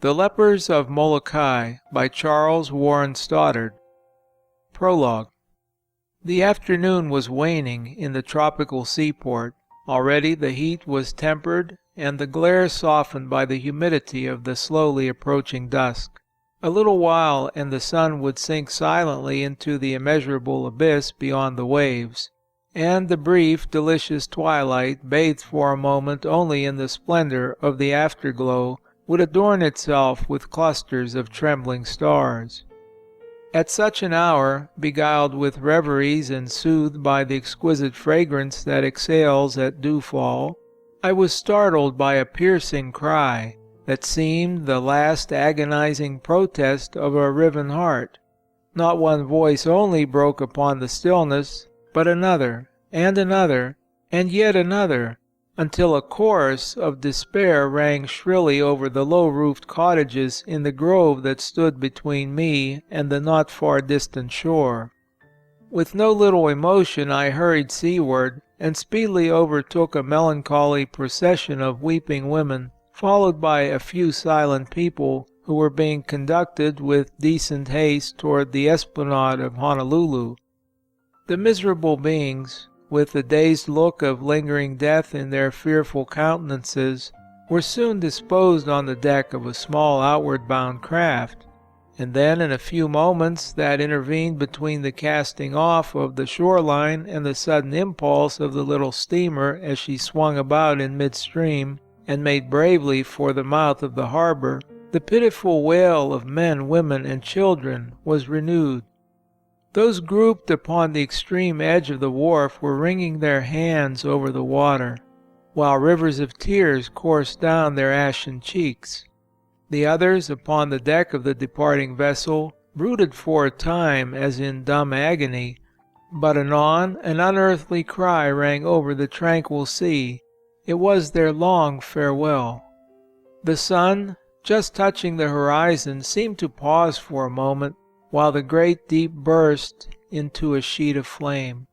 The Lepers of Molokai by Charles Warren Stoddard. Prologue. The afternoon was waning in the tropical seaport. Already the heat was tempered and the glare softened by the humidity of the slowly approaching dusk. A little while and the sun would sink silently into the immeasurable abyss beyond the waves, and the brief, delicious twilight, bathed for a moment only in the splendor of the afterglow, would adorn itself with clusters of trembling stars. At such an hour, beguiled with reveries and soothed by the exquisite fragrance that exhales at dewfall, I was startled by a piercing cry that seemed the last agonizing protest of a riven heart. Not one voice only broke upon the stillness, but another, and another, and yet another, until a chorus of despair rang shrilly over the low-roofed cottages in the grove that stood between me and the not far distant shore. With no little emotion I hurried seaward, and speedily overtook a melancholy procession of weeping women, followed by a few silent people who were being conducted with decent haste toward the esplanade of Honolulu. The miserable beings, with the dazed look of lingering death in their fearful countenances, were soon disposed on the deck of a small outward-bound craft, and then in a few moments that intervened between the casting off of the shoreline and the sudden impulse of the little steamer as she swung about in midstream and made bravely for the mouth of the harbor, the pitiful wail of men, women, and children was renewed. Those grouped upon the extreme edge of the wharf were wringing their hands over the water, while rivers of tears coursed down their ashen cheeks. The others, upon the deck of the departing vessel, brooded for a time as in dumb agony, but anon an unearthly cry rang over the tranquil sea. It was their long farewell. The sun, just touching the horizon, seemed to pause for a moment, while the great deep burst into a sheet of flame.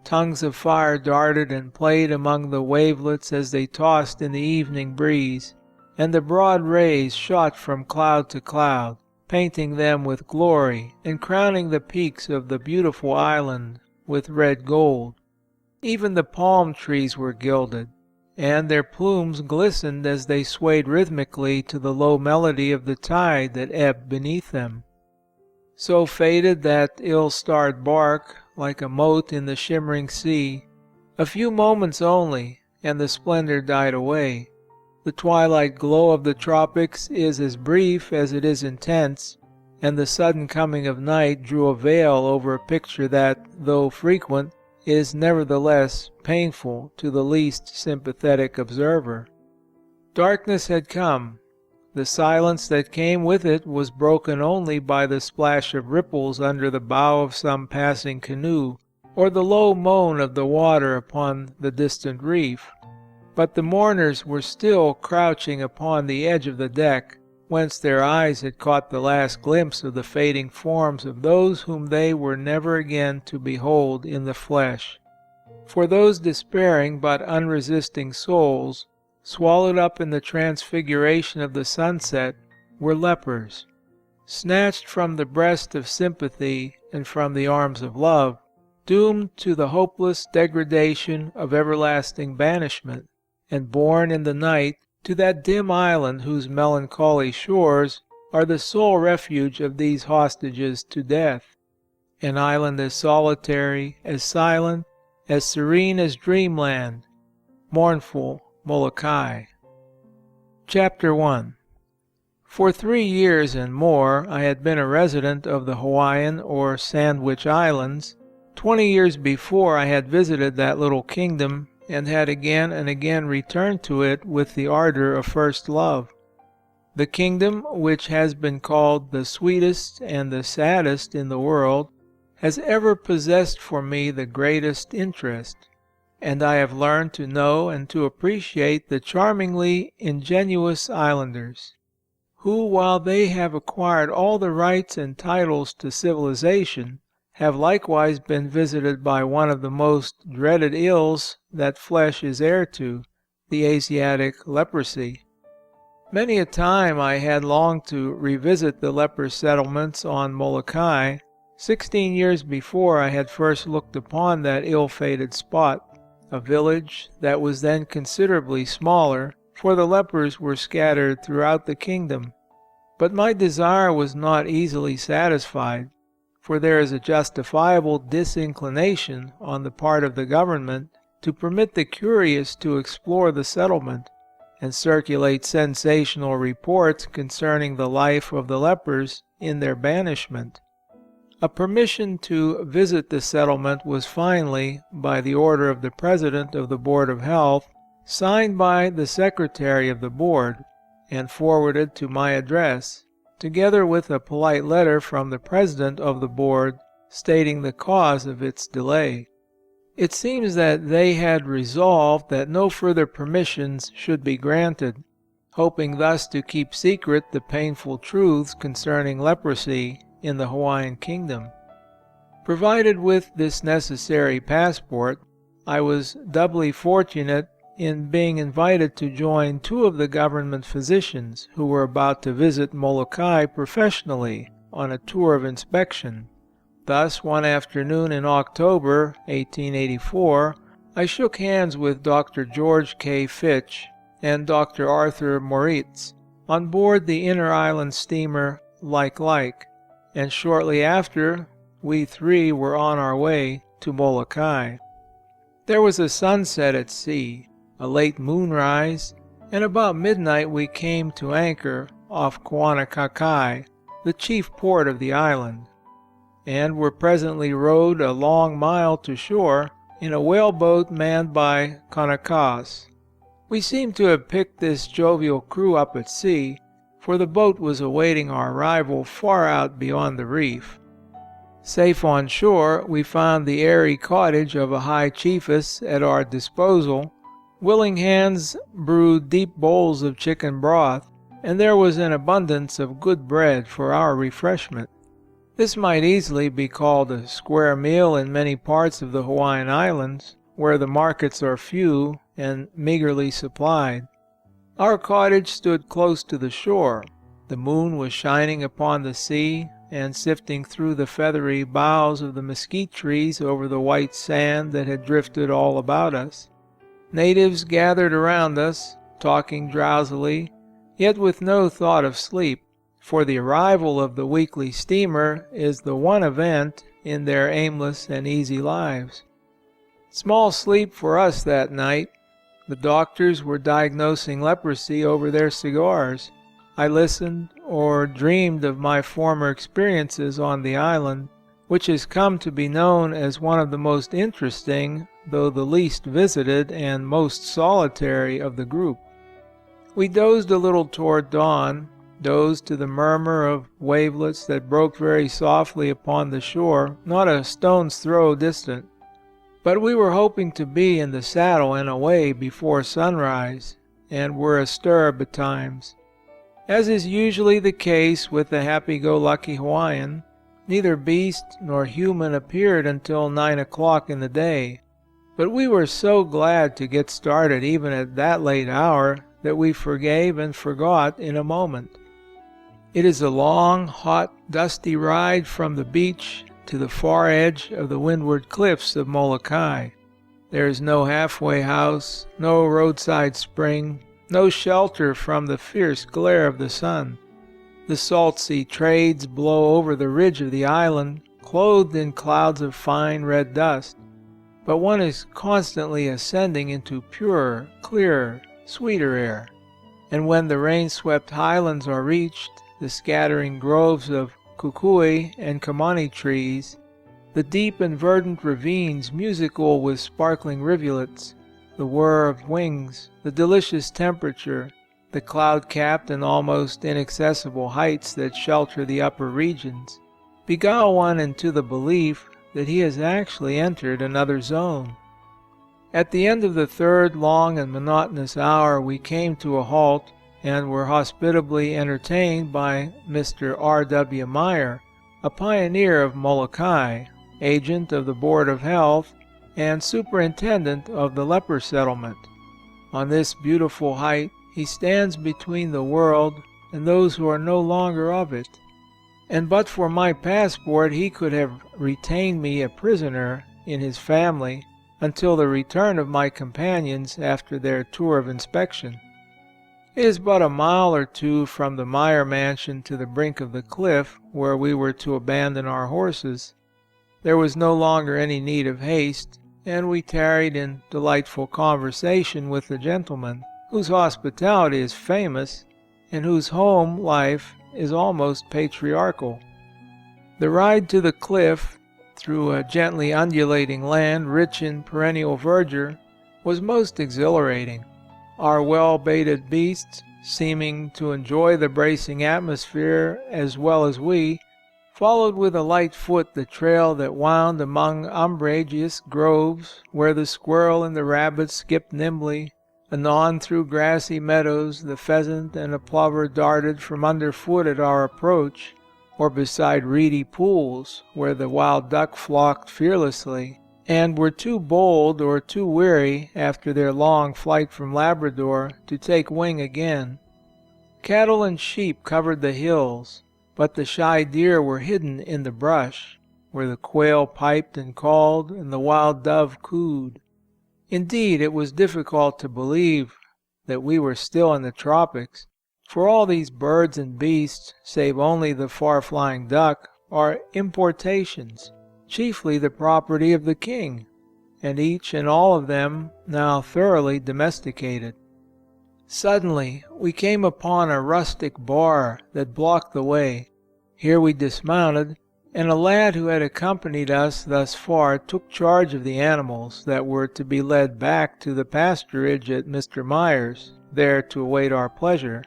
Tongues of fire darted and played among the wavelets as they tossed in the evening breeze, and the broad rays shot from cloud to cloud, painting them with glory and crowning the peaks of the beautiful island with red gold. Even the palm trees were gilded, and their plumes glistened as they swayed rhythmically to the low melody of the tide that ebbed beneath them. So faded that ill-starred bark, like a mote in the shimmering sea. A few moments only, and the splendor died away. The twilight glow of the tropics is as brief as it is intense, and the sudden coming of night drew a veil over a picture that, though frequent, is nevertheless painful to the least sympathetic observer. Darkness had come. The silence that came with it was broken only by the splash of ripples under the bow of some passing canoe, or the low moan of the water upon the distant reef. But the mourners were still crouching upon the edge of the deck, whence their eyes had caught the last glimpse of the fading forms of those whom they were never again to behold in the flesh. For those despairing but unresisting souls, swallowed up in the transfiguration of the sunset, were lepers. Snatched from the breast of sympathy and from the arms of love, doomed to the hopeless degradation of everlasting banishment, and borne in the night to that dim island whose melancholy shores are the sole refuge of these hostages to death. An island as solitary, as silent, as serene as dreamland, mournful Molokai. Chapter 1. For 3 years and more I had been a resident of the Hawaiian or Sandwich Islands. 20 years before I had visited that little kingdom, and had again and again returned to it with the ardor of first love. The kingdom, which has been called the sweetest and the saddest in the world, has ever possessed for me the greatest interest, and I have learned to know and to appreciate the charmingly ingenuous islanders, who, while they have acquired all the rights and titles to civilization, have likewise been visited by one of the most dreaded ills that flesh is heir to, the Asiatic leprosy. Many a time I had longed to revisit the leper settlements on Molokai. 16 years before I had first looked upon that ill-fated spot, a village that was then considerably smaller, for the lepers were scattered throughout the kingdom. But my desire was not easily satisfied, for there is a justifiable disinclination on the part of the government to permit the curious to explore the settlement and circulate sensational reports concerning the life of the lepers in their banishment. A permission to visit the settlement was finally, by the order of the President of the Board of Health, signed by the Secretary of the Board, and forwarded to my address, together with a polite letter from the President of the Board stating the cause of its delay. It seems that they had resolved that no further permissions should be granted, hoping thus to keep secret the painful truths concerning leprosy in the Hawaiian Kingdom. Provided with this necessary passport, I was doubly fortunate in being invited to join two of the government physicians who were about to visit Molokai professionally on a tour of inspection. Thus, one afternoon in October, 1884, I shook hands with Dr. George K. Fitch and Dr. Arthur Moritz on board the inter-island steamer Like, and shortly after, we three were on our way to Molokai. There was a sunset at sea, a late moonrise, and about midnight we came to anchor off Kaunakakai, the chief port of the island, and were presently rowed a long mile to shore in a whaleboat manned by Kanakas. We seemed to have picked this jovial crew up at sea, for the boat was awaiting our arrival far out beyond the reef. Safe on shore, we found the airy cottage of a high chiefess at our disposal. Willing hands brewed deep bowls of chicken broth, and there was an abundance of good bread for our refreshment. This might easily be called a square meal in many parts of the Hawaiian Islands, where the markets are few and meagerly supplied. Our cottage stood close to the shore. The moon was shining upon the sea and sifting through the feathery boughs of the mesquite trees over the white sand that had drifted all about us. Natives gathered around us, talking drowsily, yet with no thought of sleep, for the arrival of the weekly steamer is the one event in their aimless and easy lives. Small sleep for us that night. The doctors were diagnosing leprosy over their cigars. I listened or dreamed of my former experiences on the island, which has come to be known as one of the most interesting, though the least visited and most solitary of the group. We dozed a little toward dawn, dozed to the murmur of wavelets that broke very softly upon the shore, not a stone's throw distant. But we were hoping to be in the saddle and away before sunrise, and were astir betimes. As is usually the case with the happy-go-lucky Hawaiian, neither beast nor human appeared until 9 o'clock in the day. But we were so glad to get started even at that late hour that we forgave and forgot in a moment. It is a long, hot, dusty ride from the beach to the far edge of the windward cliffs of Molokai. There is no halfway house, no roadside spring, no shelter from the fierce glare of the sun. The salt sea trades blow over the ridge of the island, clothed in clouds of fine red dust. But one is constantly ascending into purer, clearer, sweeter air. And when the rain-swept highlands are reached, the scattering groves of kukui and kamani trees, the deep and verdant ravines musical with sparkling rivulets, the whir of wings, the delicious temperature, the cloud-capped and almost inaccessible heights that shelter the upper regions, beguile one into the belief that he has actually entered another zone. At the end of the third long and monotonous hour we came to a halt and were hospitably entertained by Mr. R.W. Meyer, a pioneer of Molokai, agent of the Board of Health, and superintendent of the leper settlement. On this beautiful height He stands between the world and those who are no longer of it. And but for my passport he could have retained me a prisoner in his family until the return of my companions after their tour of inspection. It is but a mile or two from the Meyer mansion to the brink of the cliff where we were to abandon our horses. There was no longer any need of haste, and we tarried in delightful conversation with the gentleman, whose hospitality is famous, and whose home life is almost patriarchal. The ride to the cliff, through a gently undulating land rich in perennial verdure, was most exhilarating. Our well-baited beasts, seeming to enjoy the bracing atmosphere as well as we, followed with a light foot the trail that wound among umbrageous groves, where the squirrel and the rabbit skipped nimbly. Anon through grassy meadows the pheasant and the plover darted from underfoot at our approach, or beside reedy pools, where the wild duck flocked fearlessly, and were too bold or too weary, after their long flight from Labrador, to take wing again. Cattle and sheep covered the hills, but the shy deer were hidden in the brush, where the quail piped and called, and the wild dove cooed. Indeed, it was difficult to believe that we were still in the tropics, for all these birds and beasts, save only the far-flying duck, are importations, chiefly the property of the king, and each and all of them now thoroughly domesticated. Suddenly we came upon a rustic bar that blocked the way. Here we dismounted, and a lad who had accompanied us thus far took charge of the animals that were to be led back to the pasturage at Mr. Meyer's, there to await our pleasure.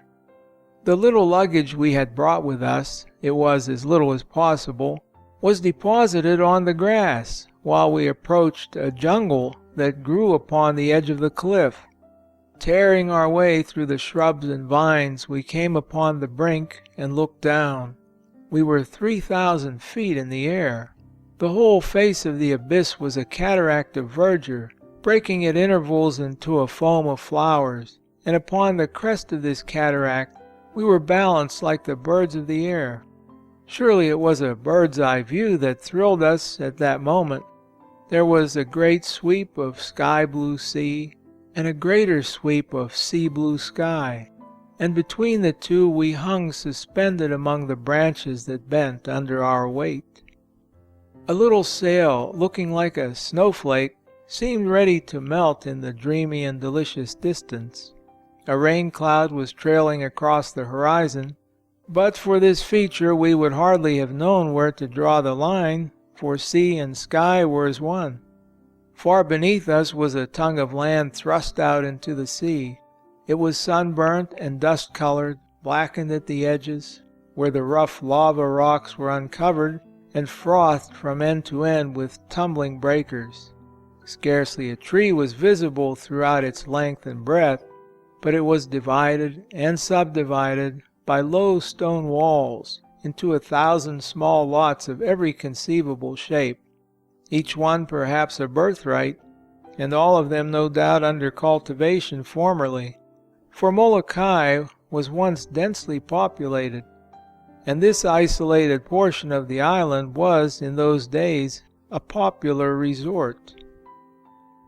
The little luggage we had brought with us, it was as little as possible, was deposited on the grass, while we approached a jungle that grew upon the edge of the cliff. Tearing our way through the shrubs and vines, we came upon the brink and looked down. We were 3,000 feet in the air. The whole face of the abyss was a cataract of verdure, breaking at intervals into a foam of flowers, and upon the crest of this cataract we were balanced like the birds of the air. Surely it was a bird's-eye view that thrilled us at that moment. There was a great sweep of sky-blue sea, and a greater sweep of sea-blue sky, and between the two we hung suspended among the branches that bent under our weight. A little sail, looking like a snowflake, seemed ready to melt in the dreamy and delicious distance. A rain cloud was trailing across the horizon. But for this feature we would hardly have known where to draw the line, for sea and sky were as one. Far beneath us was a tongue of land thrust out into the sea. It was sunburnt and dust-colored, blackened at the edges, where the rough lava rocks were uncovered and frothed from end to end with tumbling breakers. Scarcely a tree was visible throughout its length and breadth, but it was divided and subdivided by low stone walls into 1,000 small lots of every conceivable shape, each one perhaps a birthright, and all of them no doubt under cultivation formerly, for Molokai was once densely populated, and this isolated portion of the island was, in those days, a popular resort.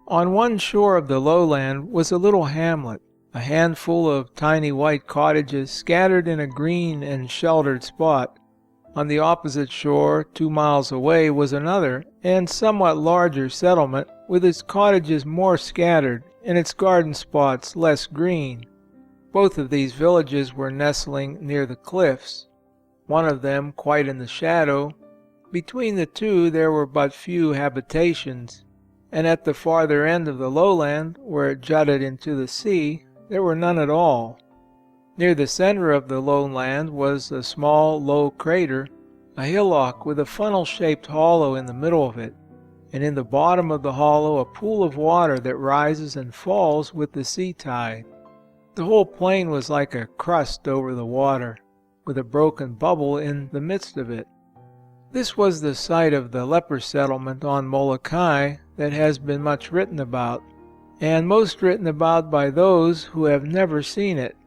On one shore of the lowland was a little hamlet, a handful of tiny white cottages scattered in a green and sheltered spot. On the opposite shore, 2 miles away, was another and somewhat larger settlement, with its cottages more scattered and its garden spots less green. Both of these villages were nestling near the cliffs, one of them quite in the shadow. Between the two there were but few habitations, and at the farther end of the lowland, where it jutted into the sea, there were none at all. Near the center of the lowland was a small, low crater, a hillock with a funnel-shaped hollow in the middle of it, and in the bottom of the hollow a pool of water that rises and falls with the sea tide. The whole plain was like a crust over the water, with a broken bubble in the midst of it. This was the site of the leper settlement on Molokai that has been much written about, and most written about by those who have never seen it.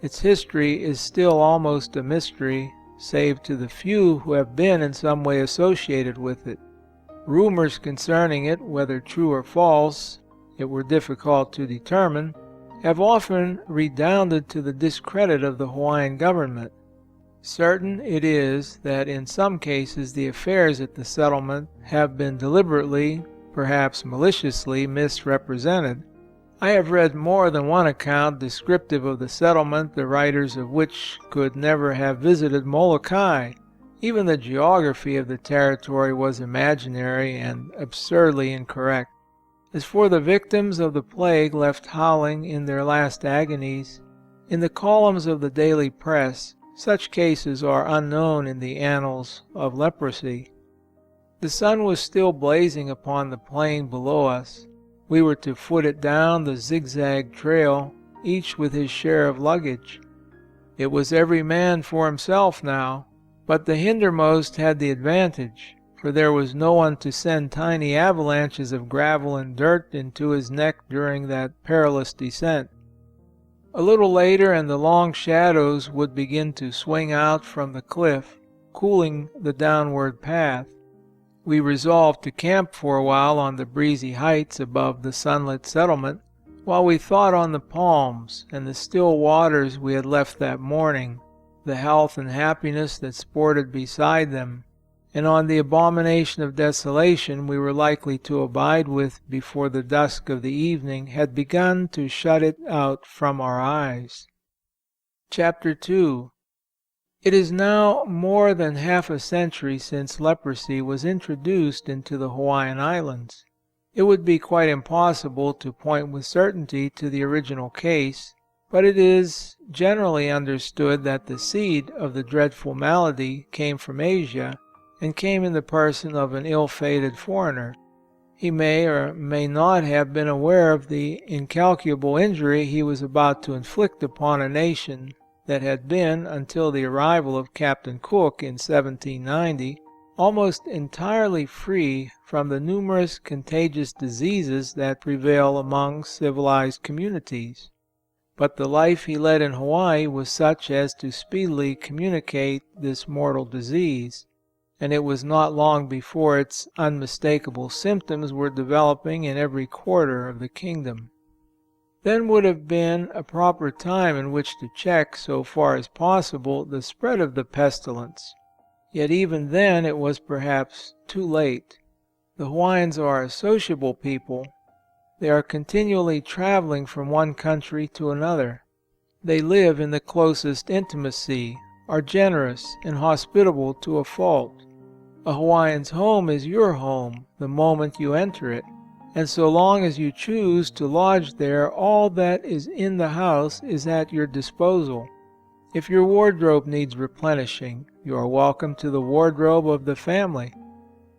Its history is still almost a mystery, save to the few who have been in some way associated with it. Rumors concerning it, whether true or false, it were difficult to determine, have often redounded to the discredit of the Hawaiian government. Certain it is that in some cases the affairs at the settlement have been deliberately, perhaps maliciously, misrepresented. I have read more than one account descriptive of the settlement, the writers of which could never have visited Molokai. Even the geography of the territory was imaginary and absurdly incorrect. As for the victims of the plague left howling in their last agonies, in the columns of the daily press, such cases are unknown in the annals of leprosy. The sun was still blazing upon the plain below us. We were to foot it down the zigzag trail, each with his share of luggage. It was every man for himself now, but the hindermost had the advantage, for there was no one to send tiny avalanches of gravel and dirt into his neck during that perilous descent. A little later and the long shadows would begin to swing out from the cliff, cooling the downward path. We resolved to camp for a while on the breezy heights above the sunlit settlement, while we thought on the palms and the still waters we had left that morning, the health and happiness that sported beside them, and on the abomination of desolation we were likely to abide with before the dusk of the evening had begun to shut it out from our eyes. Chapter 2. It is now more than half a century since leprosy was introduced into the Hawaiian Islands. It would be quite impossible to point with certainty to the original case, but it is generally understood that the seed of the dreadful malady came from Asia, and came in the person of an ill-fated foreigner. He may or may not have been aware of the incalculable injury he was about to inflict upon a nation that had been, until the arrival of Captain Cook in 1790, almost entirely free from the numerous contagious diseases that prevail among civilized communities. But the life he led in Hawaii was such as to speedily communicate this mortal disease, and it was not long before its unmistakable symptoms were developing in every quarter of the kingdom. Then would have been a proper time in which to check, so far as possible, the spread of the pestilence. Yet even then it was perhaps too late. The Hawaiians are a sociable people. They are continually traveling from one country to another. They live in the closest intimacy, are generous and hospitable to a fault. A Hawaiian's home is your home the moment you enter it, and so long as you choose to lodge there, all that is in the house is at your disposal. If your wardrobe needs replenishing, you are welcome to the wardrobe of the family,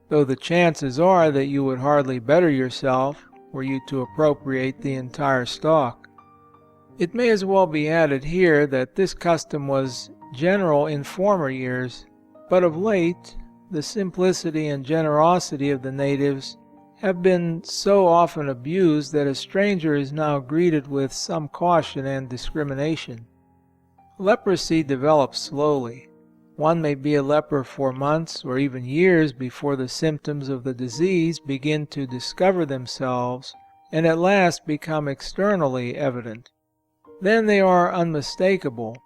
though the chances are that you would hardly better yourself were you to appropriate the entire stock. It may as well be added here that this custom was general in former years, but of late the simplicity and generosity of the natives have been so often abused that a stranger is now greeted with some caution and discrimination. Leprosy develops slowly. One may be a leper for months or even years before the symptoms of the disease begin to discover themselves and at last become externally evident. Then they are unmistakable,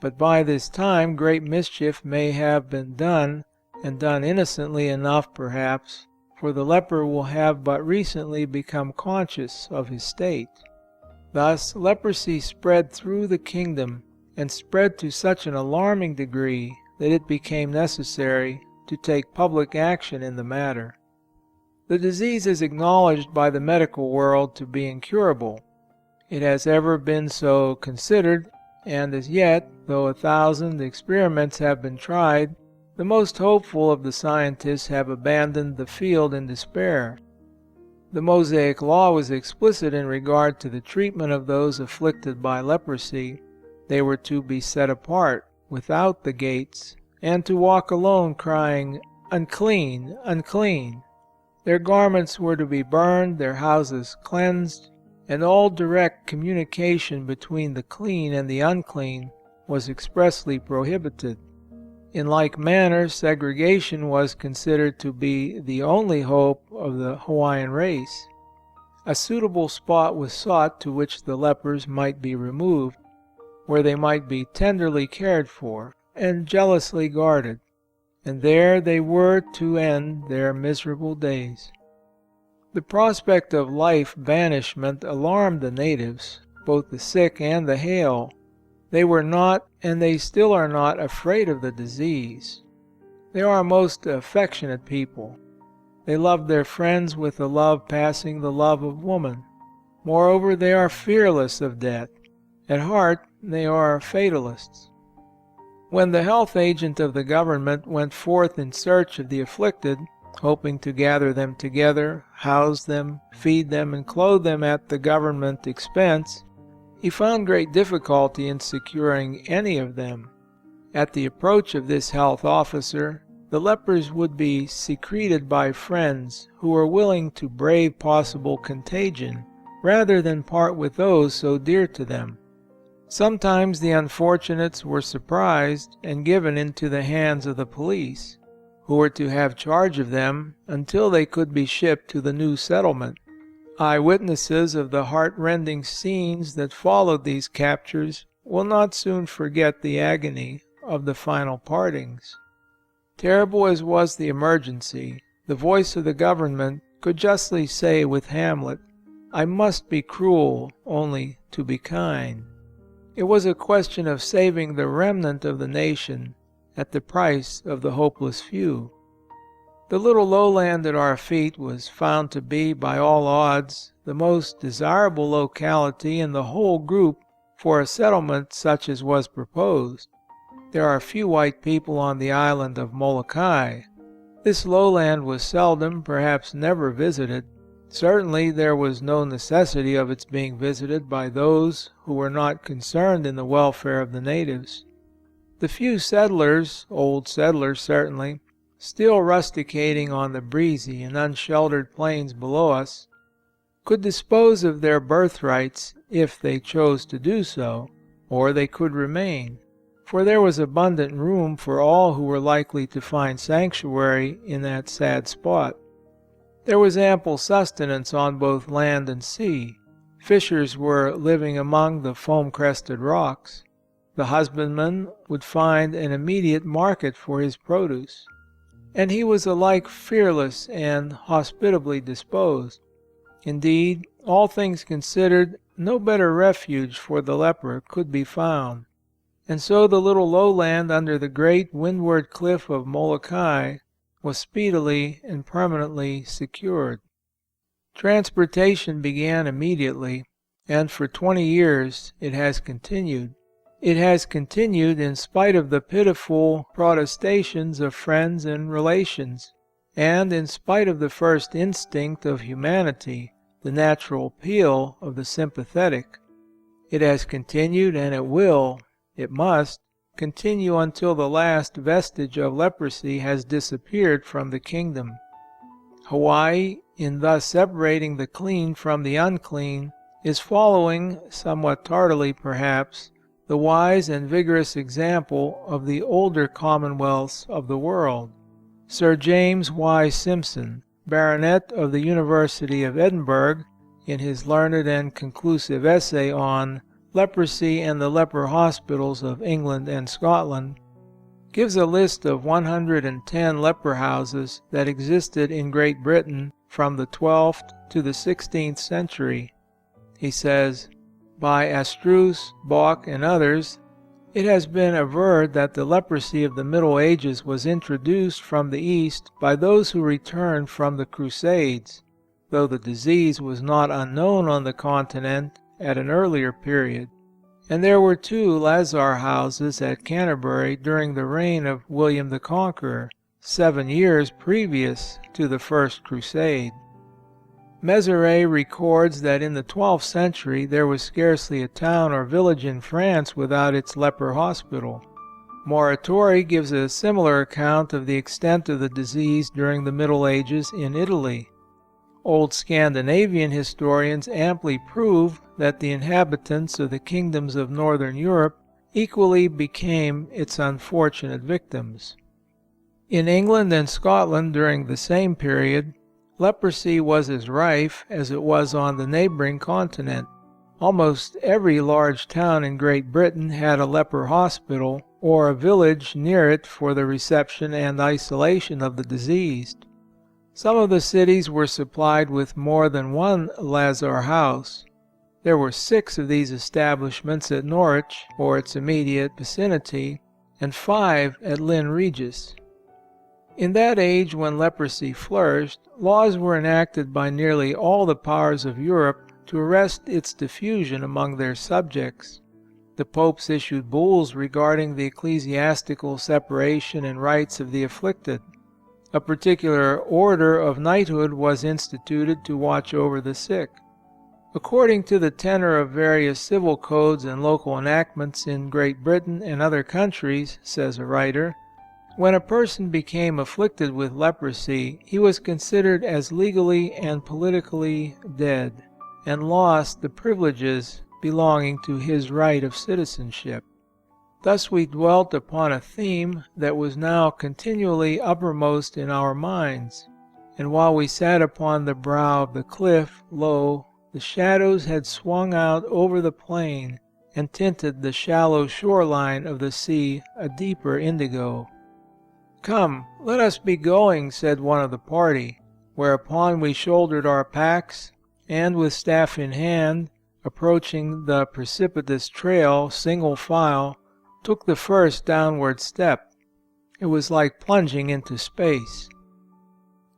but by this time great mischief may have been done, and done innocently enough perhaps, for the leper will have but recently become conscious of his state. Thus leprosy spread through the kingdom, and spread to such an alarming degree that it became necessary to take public action in the matter. The disease is acknowledged by the medical world to be incurable. It has ever been so considered, and as yet, though 1,000 experiments have been tried, the most hopeful of the scientists have abandoned the field in despair. The Mosaic Law was explicit in regard to the treatment of those afflicted by leprosy. They were to be set apart, without the gates, and to walk alone, crying, "Unclean, unclean." Their garments were to be burned, their houses cleansed, and all direct communication between the clean and the unclean was expressly prohibited. In like manner, segregation was considered to be the only hope of the Hawaiian race. A suitable spot was sought to which the lepers might be removed, where they might be tenderly cared for and jealously guarded, and there they were to end their miserable days. The prospect of life banishment alarmed the natives, both the sick and the hale. They were not, and they still are not, afraid of the disease. They are a most affectionate people. They love their friends with a love passing the love of woman. Moreover, they are fearless of death. At heart, they are fatalists. When the health agent of the government went forth in search of the afflicted, hoping to gather them together, house them, feed them, and clothe them at the government expense, he found great difficulty in securing any of them. At the approach of this health officer, the lepers would be secreted by friends who were willing to brave possible contagion rather than part with those so dear to them. Sometimes the unfortunates were surprised and given into the hands of the police, who were to have charge of them until they could be shipped to the new settlement. Eyewitnesses of the heart-rending scenes that followed these captures will not soon forget the agony of the final partings. Terrible as was the emergency, the voice of the government could justly say with Hamlet, "I must be cruel only to be kind." It was a question of saving the remnant of the nation at the price of the hopeless few. The little lowland at our feet was found to be, by all odds, the most desirable locality in the whole group for a settlement such as was proposed. There are few white people on the island of Molokai. This lowland was seldom, perhaps never visited. Certainly there was no necessity of its being visited by those who were not concerned in the welfare of the natives. The few settlers, old settlers certainly, still rusticating on the breezy and unsheltered plains below us, could dispose of their birthrights if they chose to do so, or they could remain, for there was abundant room for all who were likely to find sanctuary in that sad spot. There was ample sustenance on both land and sea. Fishers were living among the foam-crested rocks. The husbandman would find an immediate market for his produce, and he was alike fearless and hospitably disposed. Indeed, all things considered, no better refuge for the leper could be found. And so the little lowland under the great windward cliff of Molokai was speedily and permanently secured. Transportation began immediately, and for 20 years it has continued. It has continued in spite of the pitiful protestations of friends and relations, and in spite of the first instinct of humanity, the natural appeal of the sympathetic. It has continued, and it will, it must, continue until the last vestige of leprosy has disappeared from the kingdom. Hawaii, in thus separating the clean from the unclean, is following, somewhat tardily perhaps, the wise and vigorous example of the older commonwealths of the world. Sir James Y. Simpson, Baronet of the University of Edinburgh, in his learned and conclusive essay on Leprosy and the Leper Hospitals of England and Scotland, gives a list of 110 leper houses that existed in Great Britain from the 12th to the 16th century. He says, "By Astruce, Bock, and others, it has been averred that the leprosy of the Middle Ages was introduced from the East by those who returned from the Crusades, though the disease was not unknown on the Continent at an earlier period. And there were 2 lazar houses at Canterbury during the reign of William the Conqueror, 7 years previous to the First Crusade." Mézeray records that in the 12th century there was scarcely a town or village in France without its leper hospital. Muratori gives a similar account of the extent of the disease during the Middle Ages in Italy. Old Scandinavian historians amply prove that the inhabitants of the kingdoms of northern Europe equally became its unfortunate victims. In England and Scotland during the same period, leprosy was as rife as it was on the neighboring continent. Almost every large town in Great Britain had a leper hospital or a village near it for the reception and isolation of the diseased. Some of the cities were supplied with more than one lazar house. There were 6 of these establishments at Norwich or its immediate vicinity, and 5 at Lynn Regis. In that age when leprosy flourished, laws were enacted by nearly all the powers of Europe to arrest its diffusion among their subjects. The popes issued bulls regarding the ecclesiastical separation and rights of the afflicted. A particular order of knighthood was instituted to watch over the sick. According to the tenor of various civil codes and local enactments in Great Britain and other countries, says a writer, when a person became afflicted with leprosy, he was considered as legally and politically dead, and lost the privileges belonging to his right of citizenship. Thus we dwelt upon a theme that was now continually uppermost in our minds, and while we sat upon the brow of the cliff, lo, the shadows had swung out over the plain and tinted the shallow shoreline of the sea a deeper indigo. "Come, let us be going," said one of the party, whereupon we shouldered our packs, and with staff in hand, approaching the precipitous trail single file, took the first downward step. It was like plunging into space.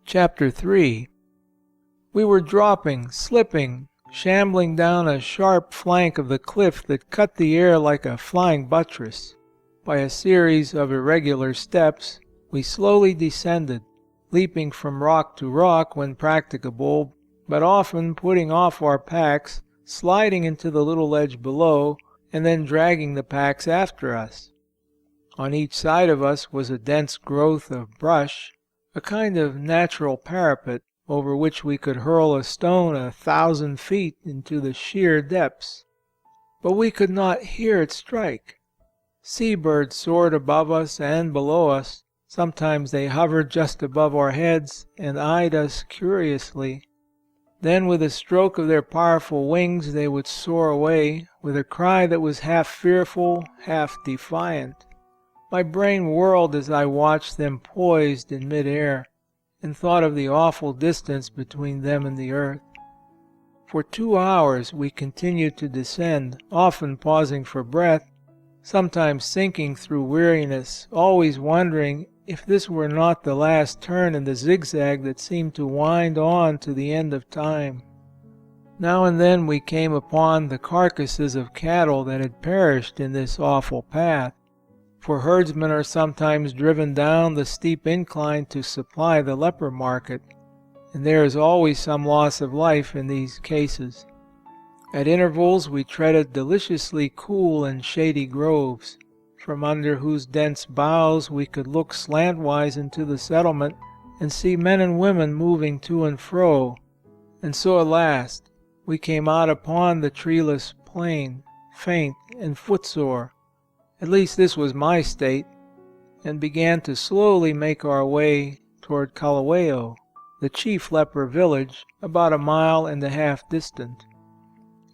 Chapter 3. We were dropping, slipping, shambling down a sharp flank of the cliff that cut the air like a flying buttress. By a series of irregular steps, we slowly descended, leaping from rock to rock when practicable, but often putting off our packs, sliding into the little ledge below, and then dragging the packs after us. On each side of us was a dense growth of brush, a kind of natural parapet, over which we could hurl a stone 1,000 feet into the sheer depths. But we could not hear it strike. Sea-birds soared above us and below us. Sometimes they hovered just above our heads and eyed us curiously. Then with a stroke of their powerful wings they would soar away, with a cry that was half fearful, half defiant. My brain whirled as I watched them poised in mid-air, and thought of the awful distance between them and the earth. For 2 hours we continued to descend, often pausing for breath, sometimes sinking through weariness, always wondering if this were not the last turn in the zigzag that seemed to wind on to the end of time. Now and then we came upon the carcasses of cattle that had perished in this awful path, for herdsmen are sometimes driven down the steep incline to supply the leper market, and there is always some loss of life in these cases. At intervals we treaded deliciously cool and shady groves, from under whose dense boughs we could look slantwise into the settlement and see men and women moving to and fro. And so at last we came out upon the treeless plain, faint and footsore, at least this was my state, and began to slowly make our way toward Kalaheo, the chief leper village, about 1.5 miles distant.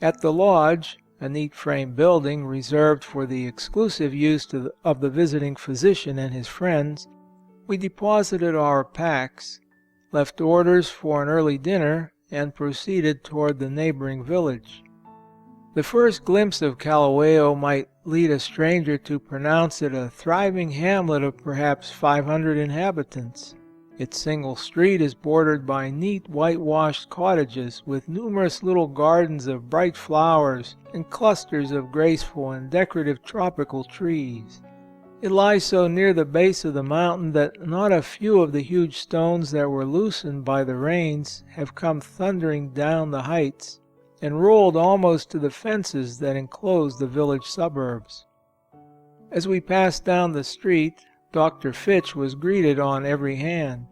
At the lodge, a neat frame building reserved for the exclusive use of the visiting physician and his friends, we deposited our packs, left orders for an early dinner, and proceeded toward the neighboring village. The first glimpse of Kalaheo might lead a stranger to pronounce it a thriving hamlet of perhaps 500 inhabitants. Its single street is bordered by neat whitewashed cottages with numerous little gardens of bright flowers and clusters of graceful and decorative tropical trees. It lies so near the base of the mountain that not a few of the huge stones that were loosened by the rains have come thundering down the heights and rolled almost to the fences that enclose the village suburbs. As we passed down the street, Dr. Fitch was greeted on every hand.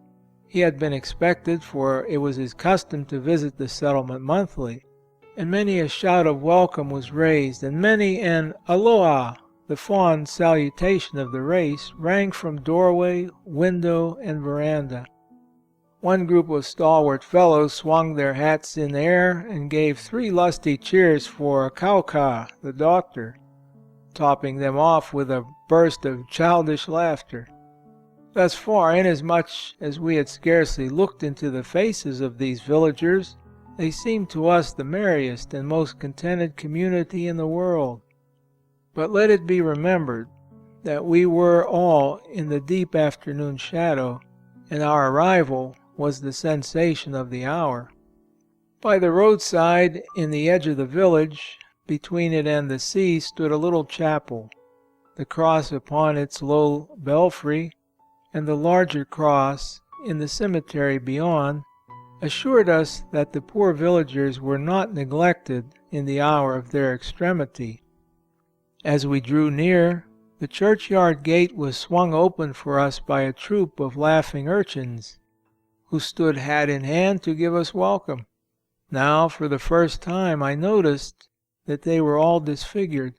He had been expected, for it was his custom to visit the settlement monthly, and many a shout of welcome was raised, and many an "Aloha," the fond salutation of the race, rang from doorway, window, and veranda. One group of stalwart fellows swung their hats in air and gave 3 lusty cheers for Kauka, the doctor, topping them off with a burst of childish laughter. Thus far, inasmuch as we had scarcely looked into the faces of these villagers, they seemed to us the merriest and most contented community in the world. But let it be remembered that we were all in the deep afternoon shadow, and our arrival was the sensation of the hour. By the roadside, in the edge of the village, between it and the sea, stood a little chapel. The cross upon its low belfry, and the larger cross in the cemetery beyond, assured us that the poor villagers were not neglected in the hour of their extremity. As we drew near, the churchyard gate was swung open for us by a troop of laughing urchins, who stood hat in hand to give us welcome. Now, for the first time, I noticed that they were all disfigured,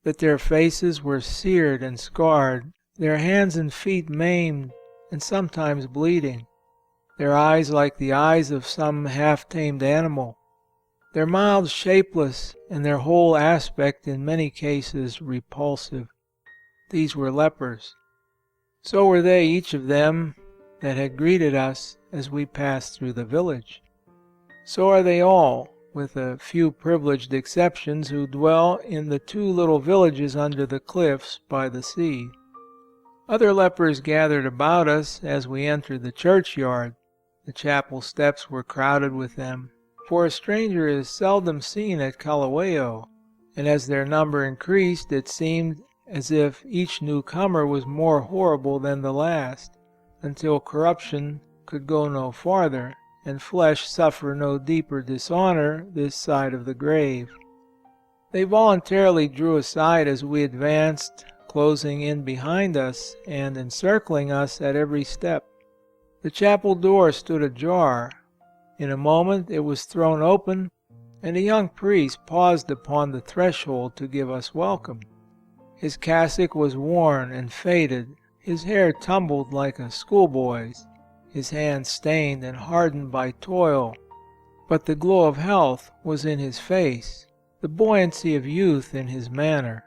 that their faces were seared and scarred, their hands and feet maimed and sometimes bleeding, their eyes like the eyes of some half-tamed animal, their mouths shapeless, and their whole aspect in many cases repulsive. These were lepers. So were they, each of them, that had greeted us as we passed through the village. So are they all, with a few privileged exceptions, who dwell in the 2 little villages under the cliffs by the sea. Other lepers gathered about us as we entered the churchyard. The chapel steps were crowded with them, for a stranger is seldom seen at Kalaheo, and as their number increased, it seemed as if each newcomer was more horrible than the last, until corruption could go no farther, and flesh suffer no deeper dishonor this side of the grave. They voluntarily drew aside as we advanced, closing in behind us and encircling us at every step. The chapel door stood ajar. In a moment it was thrown open, and a young priest paused upon the threshold to give us welcome. His cassock was worn and faded, his hair tumbled like a schoolboy's, his hands stained and hardened by toil, but the glow of health was in his face, the buoyancy of youth in his manner,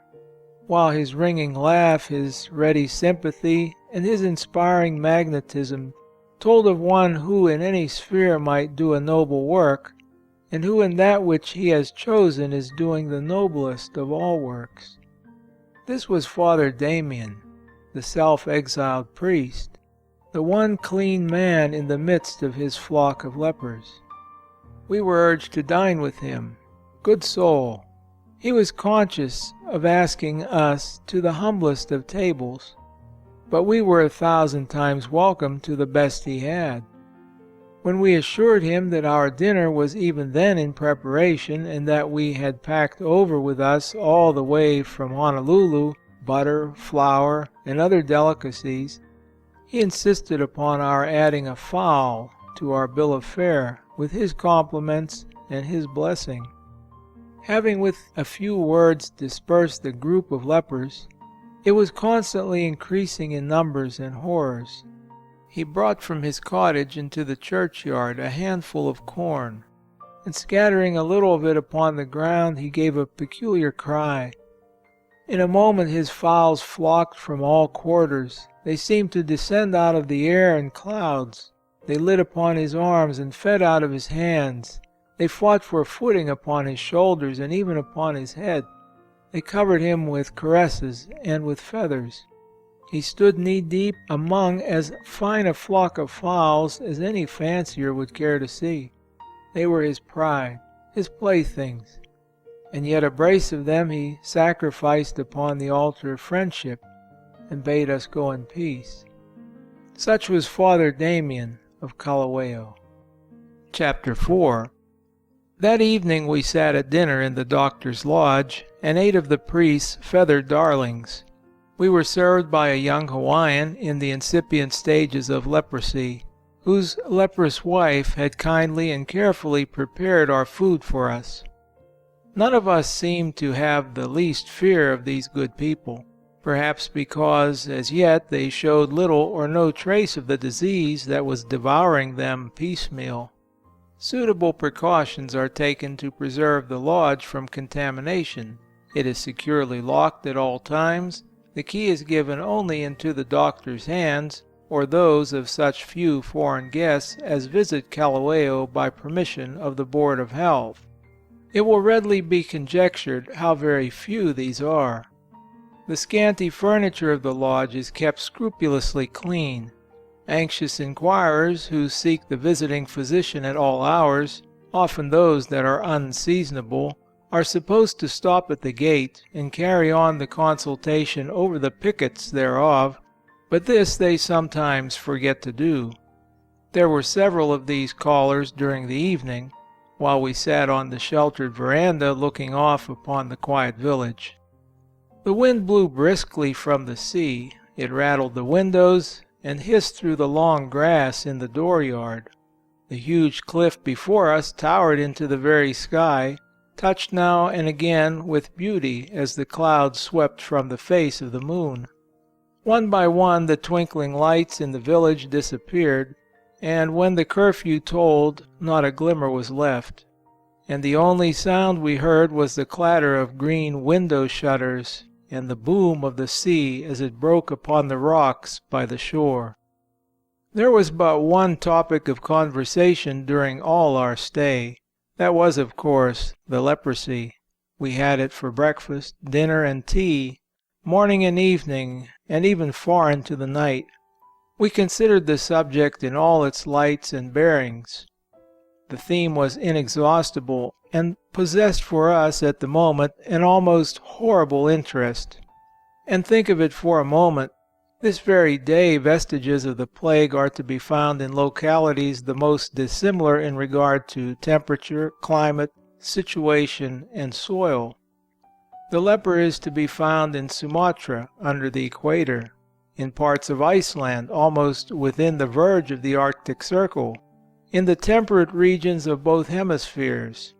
while his ringing laugh, his ready sympathy, and his inspiring magnetism told of one who in any sphere might do a noble work, and who in that which he has chosen is doing the noblest of all works. This was Father Damien, the self-exiled priest, the one clean man in the midst of his flock of lepers. We were urged to dine with him. Good soul! He was conscious of asking us to the humblest of tables, but we were 1,000 times welcome to the best he had. When we assured him that our dinner was even then in preparation, and that we had packed over with us all the way from Honolulu butter, flour, and other delicacies, he insisted upon our adding a fowl to our bill of fare, with his compliments and his blessing. Having with a few words dispersed the group of lepers, it was constantly increasing in numbers and horrors. He brought from his cottage into the churchyard a handful of corn, and scattering a little of it upon the ground, he gave a peculiar cry. In a moment his fowls flocked from all quarters. They seemed to descend out of the air in clouds. They lit upon his arms and fed out of his hands. They fought for footing upon his shoulders and even upon his head. They covered him with caresses and with feathers. He stood knee-deep among as fine a flock of fowls as any fancier would care to see. They were his pride, his playthings, and yet a brace of them he sacrificed upon the altar of friendship and bade us go in peace. Such was Father Damien of Kalaheo. Chapter 4. That evening we sat at dinner in the doctor's lodge and ate of the priest's feathered darlings. We were served by a young Hawaiian in the incipient stages of leprosy, whose leprous wife had kindly and carefully prepared our food for us. None of us seemed to have the least fear of these good people, perhaps because as yet they showed little or no trace of the disease that was devouring them piecemeal. Suitable precautions are taken to preserve the lodge from contamination. It is securely locked at all times. The key is given only into the doctor's hands, or those of such few foreign guests as visit Kalaheo by permission of the Board of Health. It will readily be conjectured how very few these are. The scanty furniture of the lodge is kept scrupulously clean. Anxious inquirers who seek the visiting physician at all hours, often those that are unseasonable, are supposed to stop at the gate and carry on the consultation over the pickets thereof, but this they sometimes forget to do. There were several of these callers during the evening, while we sat on the sheltered veranda looking off upon the quiet village. The wind blew briskly from the sea. It rattled the windows and hissed through the long grass in the dooryard. The huge cliff before us towered into the very sky, touched now and again with beauty as the clouds swept from the face of the moon. One by one the twinkling lights in the village disappeared, and when the curfew tolled, not a glimmer was left, and the only sound we heard was the clatter of green window shutters and the boom of the sea as it broke upon the rocks by the shore. There was but one topic of conversation during all our stay. That was, of course, the leprosy. We had it for breakfast, dinner, and tea, morning and evening, and even far into the night. We considered the subject in all its lights and bearings. The theme was inexhaustible, and possessed for us at the moment an almost horrible interest. And think of it for a moment. This very day vestiges of the plague are to be found in localities the most dissimilar in regard to temperature, climate, situation, and soil. The leper is to be found in Sumatra, under the equator, in parts of Iceland, almost within the verge of the Arctic Circle, in the temperate regions of both hemispheres,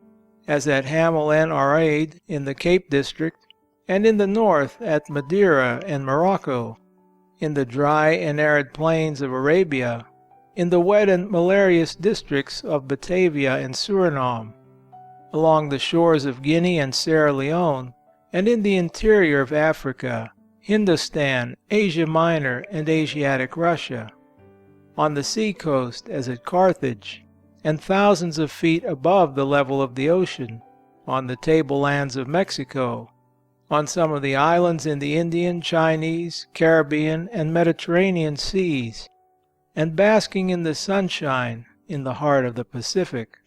as at Hamel en Araid in the Cape District, and in the north at Madeira and Morocco, in the dry and arid plains of Arabia, in the wet and malarious districts of Batavia and Suriname, along the shores of Guinea and Sierra Leone, and in the interior of Africa, Hindustan, Asia Minor, and Asiatic Russia, on the sea coast as at Carthage, and thousands of feet above the level of the ocean, on the tablelands of Mexico, on some of the islands in the Indian, Chinese, Caribbean, and Mediterranean seas, and basking in the sunshine in the heart of the Pacific.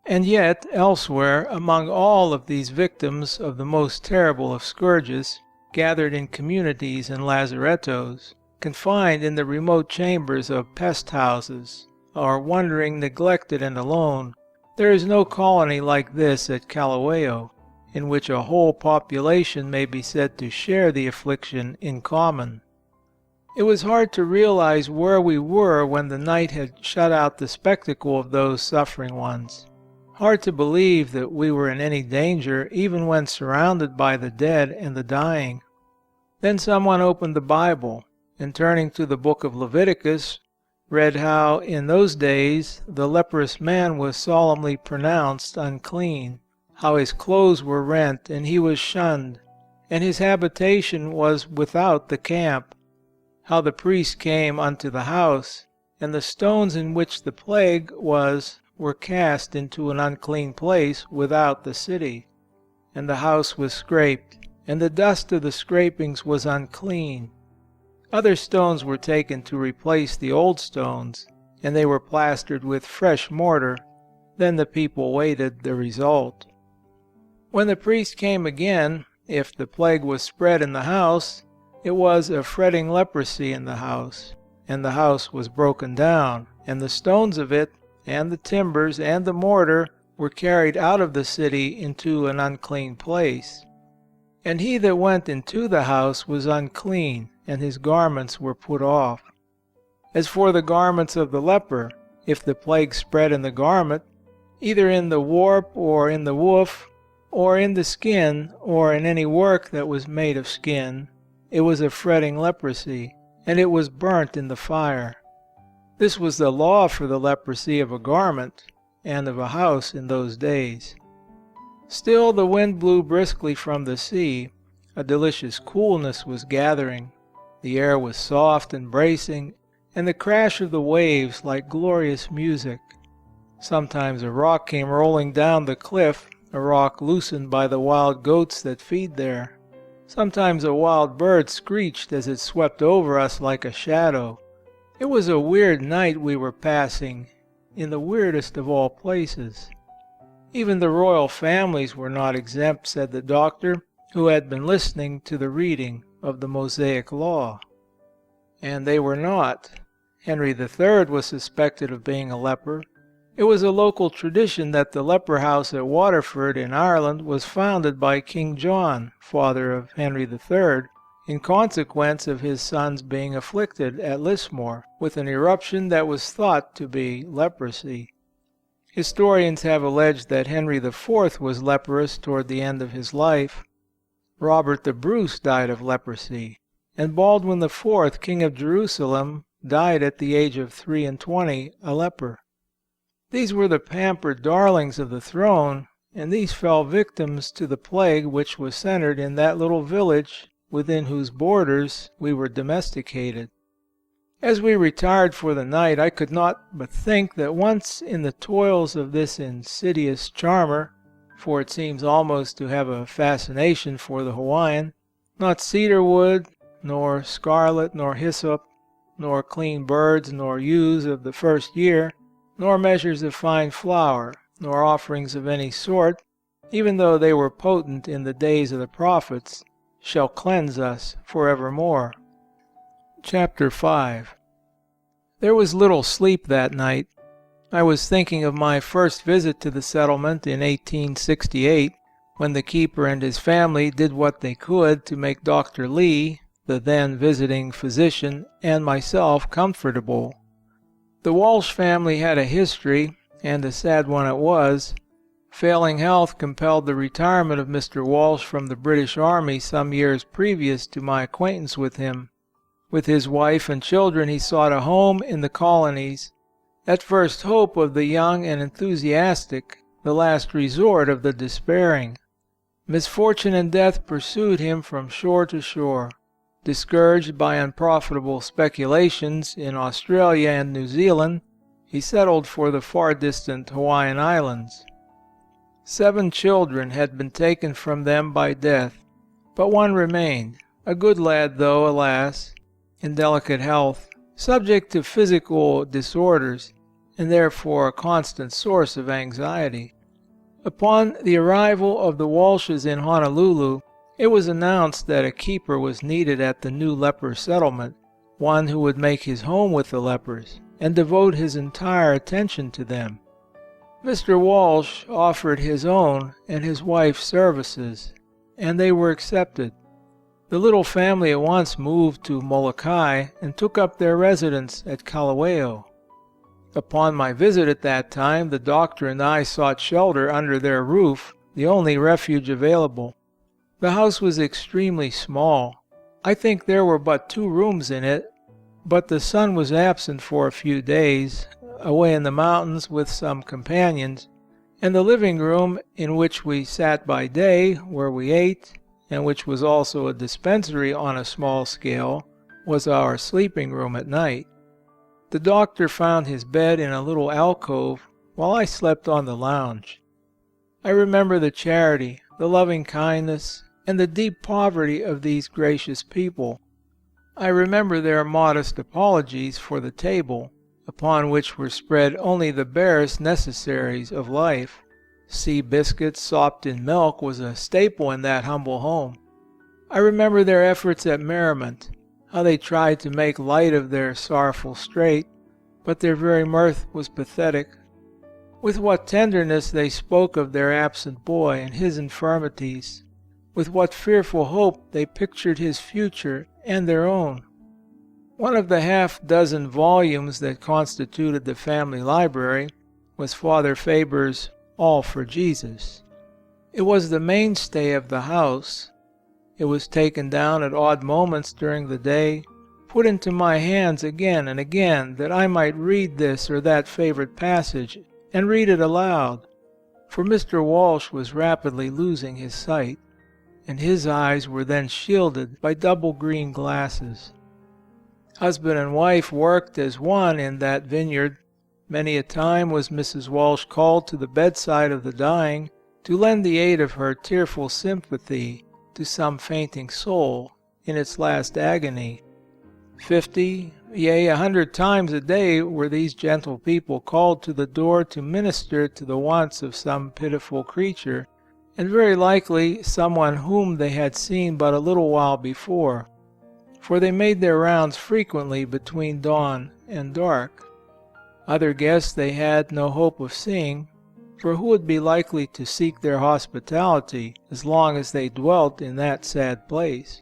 And yet, elsewhere, among all of these victims of the most terrible of scourges, gathered in communities and lazarettos, confined in the remote chambers of pest houses, or wandering neglected and alone, there is no colony like this at Kalaheo, in which a whole population may be said to share the affliction in common. It was hard to realize where we were when the night had shut out the spectacle of those suffering ones. Hard to believe that we were in any danger even when surrounded by the dead and the dying. Then someone opened the Bible, and turning to the book of Leviticus, read how in those days the leprous man was solemnly pronounced unclean, how his clothes were rent and he was shunned, and his habitation was without the camp, how the priest came unto the house, and the stones in which the plague was were cast into an unclean place without the city, and the house was scraped, and the dust of the scrapings was unclean. Other stones were taken to replace the old stones, and they were plastered with fresh mortar. Then the people waited the result. When the priest came again, if the plague was spread in the house, it was a fretting leprosy in the house, and the house was broken down, and the stones of it, and the timbers, and the mortar were carried out of the city into an unclean place. And he that went into the house was unclean, and his garments were put off. As for the garments of the leper, if the plague spread in the garment, either in the warp or in the woof, or in the skin, or in any work that was made of skin, it was a fretting leprosy, and it was burnt in the fire. This was the law for the leprosy of a garment and of a house in those days. Still the wind blew briskly from the sea. A delicious coolness was gathering. The air was soft and bracing, and the crash of the waves like glorious music. Sometimes a rock came rolling down the cliff, a rock loosened by the wild goats that feed there. Sometimes a wild bird screeched as it swept over us like a shadow. It was a weird night we were passing, in the weirdest of all places. Even the royal families were not exempt, said the doctor, who had been listening to the reading of the Mosaic Law. And they were not. Henry III was suspected of being a leper. It was a local tradition that the leper house at Waterford in Ireland was founded by King John, father of Henry III, in consequence of his sons being afflicted at Lismore with an eruption that was thought to be leprosy. Historians have alleged that Henry IV was leprous toward the end of his life. Robert the Bruce died of leprosy, and Baldwin IV, King of Jerusalem, died at the age of 23, a leper. These were the pampered darlings of the throne, and these fell victims to the plague which was centered in that little village within whose borders we were domesticated. As we retired for the night, I could not but think that once in the toils of this insidious charmer, for it seems almost to have a fascination for the Hawaiian, not cedar wood, nor scarlet, nor hyssop, nor clean birds, nor ewes of the first year, nor measures of fine flour, nor offerings of any sort, even though they were potent in the days of the prophets, shall cleanse us forevermore. Chapter 5. There was little sleep that night. I was thinking of my first visit to the settlement in 1868, when the keeper and his family did what they could to make Dr. Lee, the then visiting physician, and myself comfortable. The Walsh family had a history, and a sad one it was. Failing health compelled the retirement of Mr. Walsh from the British Army some years previous to my acquaintance with him. With his wife and children he sought a home in the colonies, that first hope of the young and enthusiastic, the last resort of the despairing. Misfortune and death pursued him from shore to shore. Discouraged by unprofitable speculations in Australia and New Zealand, he settled for the far distant Hawaiian Islands. 7 children had been taken from them by death, but one remained, a good lad though, alas, in delicate health, subject to physical disorders, and therefore a constant source of anxiety. Upon the arrival of the Walshes in Honolulu, it was announced that a keeper was needed at the new leper settlement, one who would make his home with the lepers and devote his entire attention to them. Mr. Walsh offered his own and his wife's services, and they were accepted. The little family at once moved to Molokai and took up their residence at Kalaheo. Upon my visit at that time, the doctor and I sought shelter under their roof, the only refuge available. The house was extremely small. I think there were but 2 rooms in it, but the son was absent for a few days, away in the mountains with some companions, and the living room in which we sat by day, where we ate, and which was also a dispensary on a small scale, was our sleeping room at night. The doctor found his bed in a little alcove, while I slept on the lounge. I remember the charity, the loving kindness, and the deep poverty of these gracious people. I remember their modest apologies for the table, upon which were spread only the barest necessaries of life. Sea biscuits sopped in milk was a staple in that humble home. I remember their efforts at merriment, how they tried to make light of their sorrowful strait, but their very mirth was pathetic. With what tenderness they spoke of their absent boy and his infirmities. With what fearful hope they pictured his future and their own. One of the half-dozen volumes that constituted the family library was Father Faber's All for Jesus. It was the mainstay of the house. It was taken down at odd moments during the day, put into my hands again and again, that I might read this or that favorite passage, and read it aloud. For Mr. Walsh was rapidly losing his sight, and his eyes were then shielded by double green glasses. Husband and wife worked as one in that vineyard. Many a time was Mrs. Walsh called to the bedside of the dying to lend the aid of her tearful sympathy to some fainting soul in its last agony. 50, yea, 100 times a day were these gentle people called to the door to minister to the wants of some pitiful creature, and very likely someone whom they had seen but a little while before, for they made their rounds frequently between dawn and dark. Other guests they had no hope of seeing, for who would be likely to seek their hospitality as long as they dwelt in that sad place?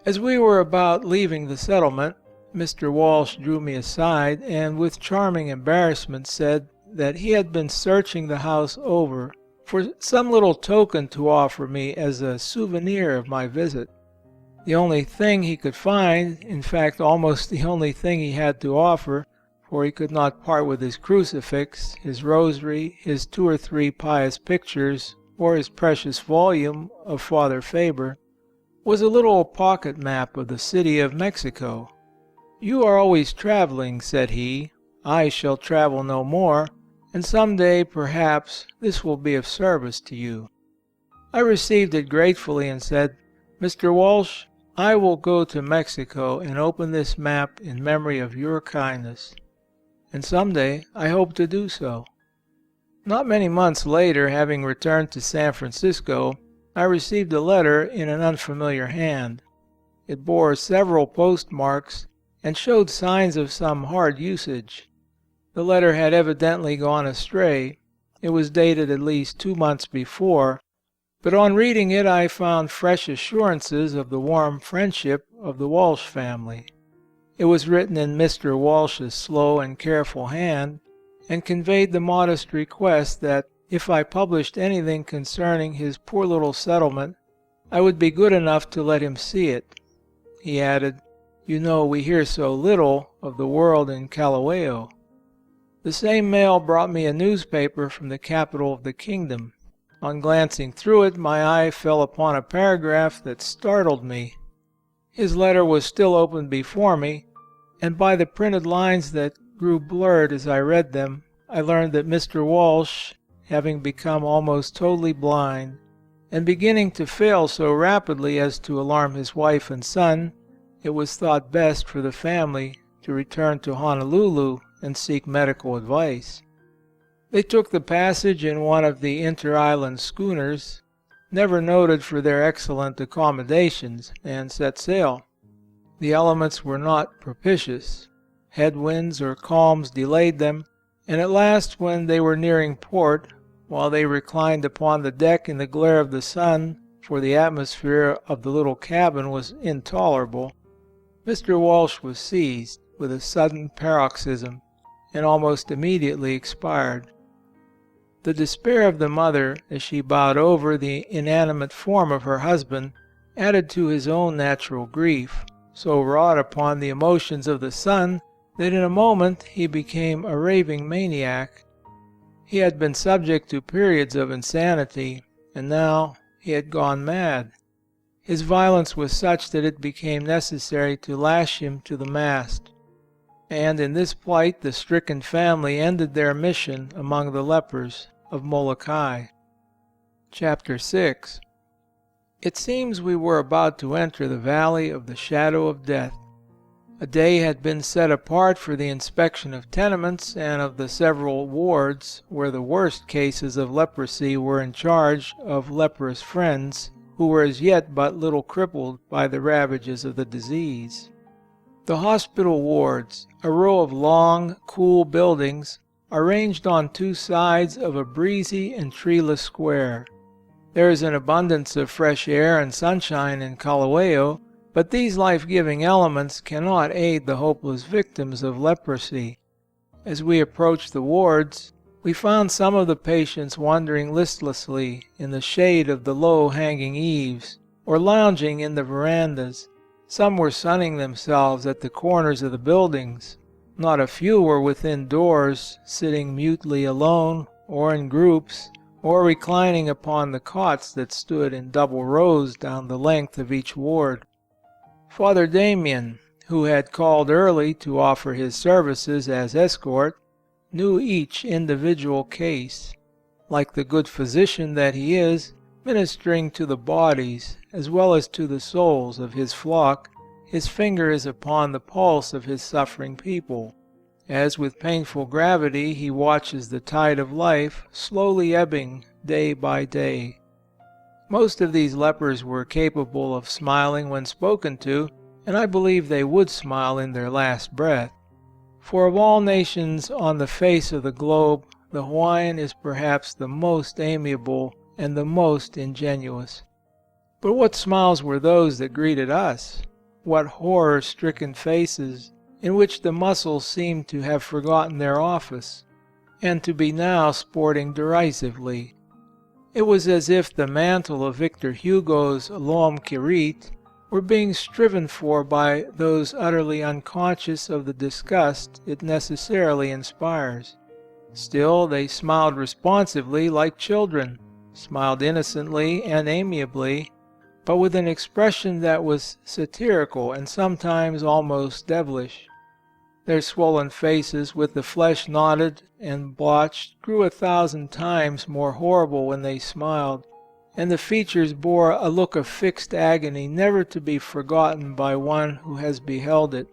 As we were about leaving the settlement, Mr. Walsh drew me aside, and with charming embarrassment said that he had been searching the house over for some little token to offer me as a souvenir of my visit. The only thing he could find, in fact almost the only thing he had to offer, for he could not part with his crucifix, his rosary, his 2 or 3 pious pictures, or his precious volume of Father Faber, was a little pocket map of the city of Mexico. "You are always traveling," said he. "I shall travel no more, and some day, perhaps, this will be of service to you." I received it gratefully and said, "Mr. Walsh, I will go to Mexico and open this map in memory of your kindness. And some day I hope to do so." Not many months later, having returned to San Francisco, I received a letter in an unfamiliar hand. It bore several postmarks and showed signs of some hard usage. The letter had evidently gone astray. It was dated at least 2 months before, but on reading it I found fresh assurances of the warm friendship of the Walsh family. It was written in Mr. Walsh's slow and careful hand, and conveyed the modest request that if I published anything concerning his poor little settlement, I would be good enough to let him see it. He added, "You know we hear so little of the world in Kalaheo." The same mail brought me a newspaper from the capital of the kingdom. On glancing through it, my eye fell upon a paragraph that startled me. His letter was still open before me, and by the printed lines that grew blurred as I read them, I learned that Mr. Walsh, having become almost totally blind, and beginning to fail so rapidly as to alarm his wife and son, it was thought best for the family to return to Honolulu and seek medical advice. They took the passage in one of the inter-island schooners, never noted for their excellent accommodations, and set sail. The elements were not propitious. Headwinds or calms delayed them, and at last, when they were nearing port, while they reclined upon the deck in the glare of the sun, for the atmosphere of the little cabin was intolerable, Mr. Walsh was seized with a sudden paroxysm, and almost immediately expired. The despair of the mother, as she bowed over the inanimate form of her husband, added to his own natural grief, so wrought upon the emotions of the son that in a moment he became a raving maniac. He had been subject to periods of insanity, and now he had gone mad. His violence was such that it became necessary to lash him to the mast. And in this plight the stricken family ended their mission among the lepers of Molokai. Chapter 6. It seems we were about to enter the valley of the shadow of death. A day had been set apart for the inspection of tenements and of the several wards where the worst cases of leprosy were in charge of leprous friends who were as yet but little crippled by the ravages of the disease. The hospital wards, a row of long, cool buildings, are ranged on 2 sides of a breezy and treeless square. There is an abundance of fresh air and sunshine in Kalaheo, But these life-giving elements cannot aid the hopeless victims of leprosy. As we approached the wards, we found some of the patients wandering listlessly in the shade of the low-hanging eaves, or lounging in the verandas. Some were sunning themselves at the corners of the buildings. Not a few were within doors, sitting mutely alone, or in groups, or reclining upon the cots that stood in double rows down the length of each ward. Father Damien, who had called early to offer his services as escort, knew each individual case. Like the good physician that he is, ministering to the bodies as well as to the souls of his flock, his finger is upon the pulse of his suffering people, as with painful gravity he watches the tide of life slowly ebbing day by day. Most of these lepers were capable of smiling when spoken to, and I believe they would smile in their last breath. For of all nations on the face of the globe, the Hawaiian is perhaps the most amiable and the most ingenuous. But what smiles were those that greeted us? What horror-stricken faces, in which the muscles seemed to have forgotten their office, and to be now sporting derisively. It was as if the mantle of Victor Hugo's L'Homme qui rit were being striven for by those utterly unconscious of the disgust it necessarily inspires. Still, they smiled responsively like children, smiled innocently and amiably, but with an expression that was satirical and sometimes almost devilish. Their swollen faces, with the flesh knotted and blotched, grew 1,000 times more horrible when they smiled, and the features bore a look of fixed agony never to be forgotten by one who has beheld it.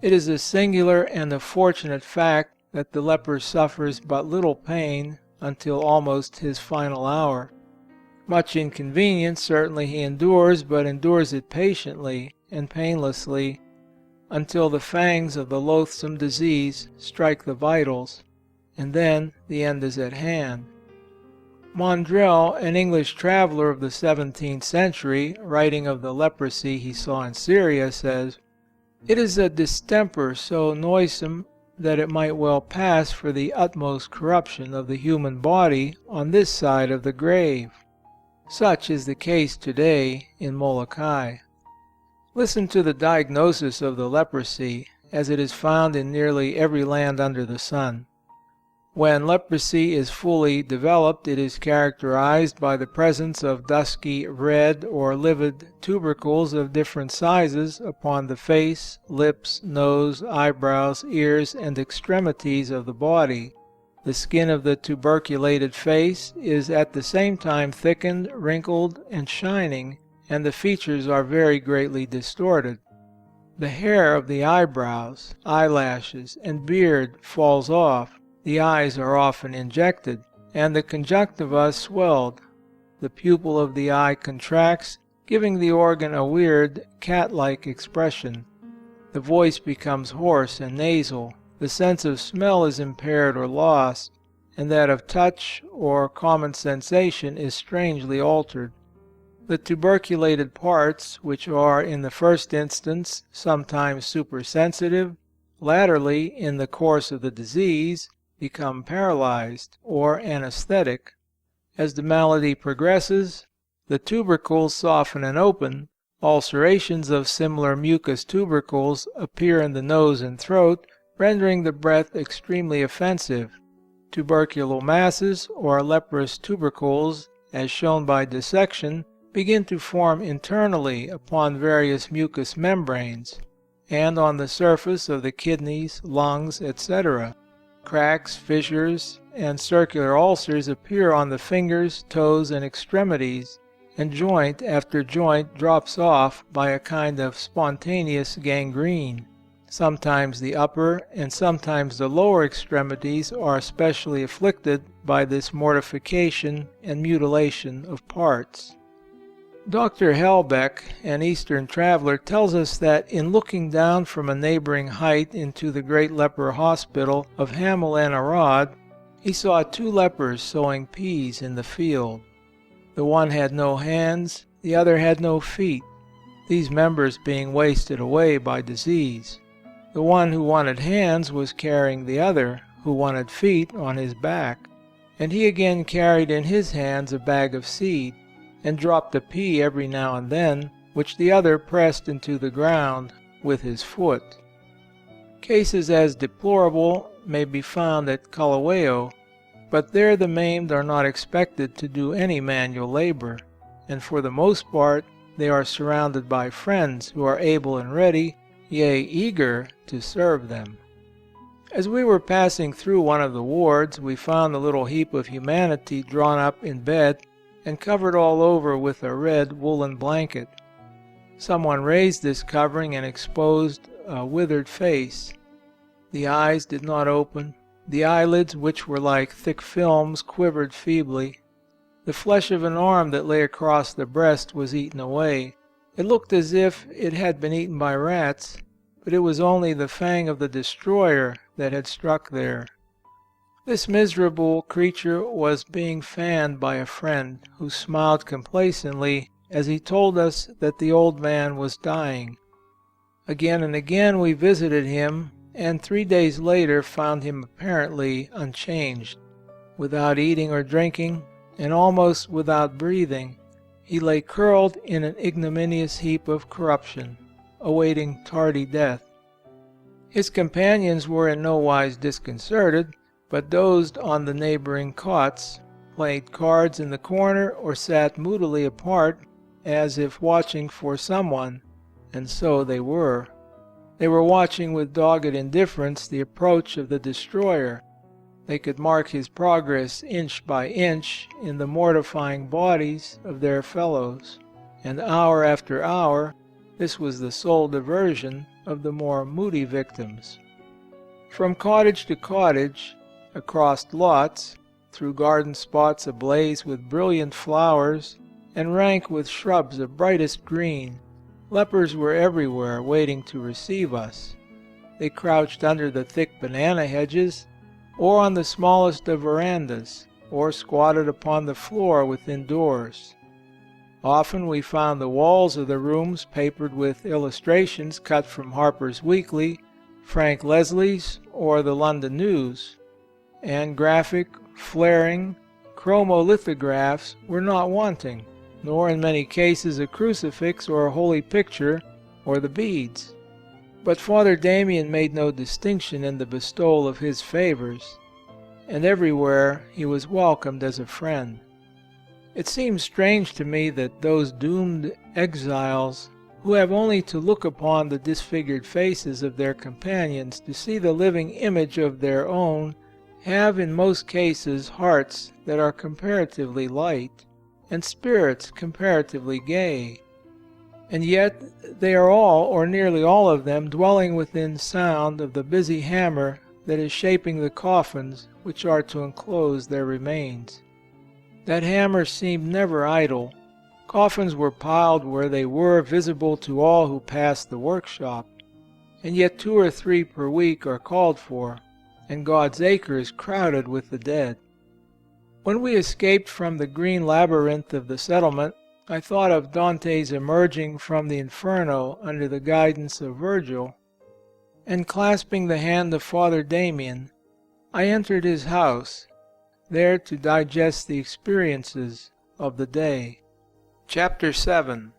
It is a singular and a fortunate fact that the leper suffers but little pain until almost his final hour. Much inconvenience certainly he endures, but endures it patiently and painlessly until the fangs of the loathsome disease strike the vitals, and then the end is at hand. Mondrel, an English traveler of the 17th century, writing of the leprosy he saw in Syria, says, "It is a distemper so noisome that it might well pass for the utmost corruption of the human body on this side of the grave." Such is the case today in Molokai. Listen to the diagnosis of the leprosy, as it is found in nearly every land under the sun. When leprosy is fully developed, it is characterized by the presence of dusky red or livid tubercles of different sizes upon the face, lips, nose, eyebrows, ears, and extremities of the body. The skin of the tuberculated face is at the same time thickened, wrinkled, and shining, and the features are very greatly distorted. The hair of the eyebrows, eyelashes, and beard falls off. The eyes are often injected, and the conjunctiva swelled. The pupil of the eye contracts, giving the organ a weird, cat-like expression. The voice becomes hoarse and nasal. The sense of smell is impaired or lost, and that of touch or common sensation is strangely altered. The tuberculated parts, which are in the first instance sometimes supersensitive, latterly, in the course of the disease, become paralyzed or anesthetic. As the malady progresses, the tubercles soften and open. Ulcerations of similar mucous tubercles appear in the nose and throat, rendering the breath extremely offensive. Tubercular masses, or leprous tubercles, as shown by dissection, begin to form internally upon various mucous membranes, and on the surface of the kidneys, lungs, etc. Cracks, fissures, and circular ulcers appear on the fingers, toes, and extremities, and joint after joint drops off by a kind of spontaneous gangrene. Sometimes the upper and sometimes the lower extremities are especially afflicted by this mortification and mutilation of parts. Dr. Helbeck, an Eastern traveler, tells us that in looking down from a neighboring height into the great leper hospital of Hamel and Arad, he saw 2 lepers sowing peas in the field. The one had no hands, the other had no feet. these members being wasted away by disease. The one who wanted hands was carrying the other, who wanted feet, on his back, and he again carried in his hands a bag of seed, and dropped a pea every now and then, which the other pressed into the ground with his foot. Cases as deplorable may be found at Kalaheo, but there the maimed are not expected to do any manual labor, and for the most part they are surrounded by friends who are able and ready, yea, eager, to serve them. As we were passing through one of the wards, we found a little heap of humanity drawn up in bed and covered all over with a red woolen blanket. Someone raised this covering and exposed a withered face. The eyes did not open. The eyelids, which were like thick films, quivered feebly. The flesh of an arm that lay across the breast was eaten away. It looked as if it had been eaten by rats, but it was only the fang of the destroyer that had struck there. This miserable creature was being fanned by a friend, who smiled complacently as he told us that the old man was dying. Again and again we visited him, and 3 days later found him apparently unchanged. Without eating or drinking, and almost without breathing, he lay curled in an ignominious heap of corruption, awaiting tardy death. His companions were in no wise disconcerted, but dozed on the neighboring cots, played cards in the corner, or sat moodily apart, as if watching for someone, and so they were. They were watching with dogged indifference the approach of the destroyer. They could mark his progress inch by inch in the mortifying bodies of their fellows, and hour after hour this was the sole diversion of the more moody victims. From cottage to cottage, across lots, through garden spots ablaze with brilliant flowers and rank with shrubs of brightest green, lepers were everywhere waiting to receive us. They crouched under the thick banana hedges, or on the smallest of verandas, or squatted upon the floor within doors. Often we found the walls of the rooms papered with illustrations cut from Harper's Weekly, Frank Leslie's, or the London News, and graphic, flaring chromolithographs were not wanting, nor in many cases a crucifix or a holy picture or the beads. But Father Damien made no distinction in the bestowal of his favors, and everywhere he was welcomed as a friend. It seems strange to me that those doomed exiles, who have only to look upon the disfigured faces of their companions to see the living image of their own, have in most cases hearts that are comparatively light, and spirits comparatively gay. And yet they are all, or nearly all of them, dwelling within sound of the busy hammer that is shaping the coffins which are to enclose their remains. That hammer seemed never idle. Coffins were piled where they were visible to all who passed the workshop, and yet 2 or 3 per week are called for, and God's acre is crowded with the dead. When we escaped from the green labyrinth of the settlement, I thought of Dante's emerging from the Inferno under the guidance of Virgil, and clasping the hand of Father Damien, I entered his house, there to digest the experiences of the day. Chapter 7.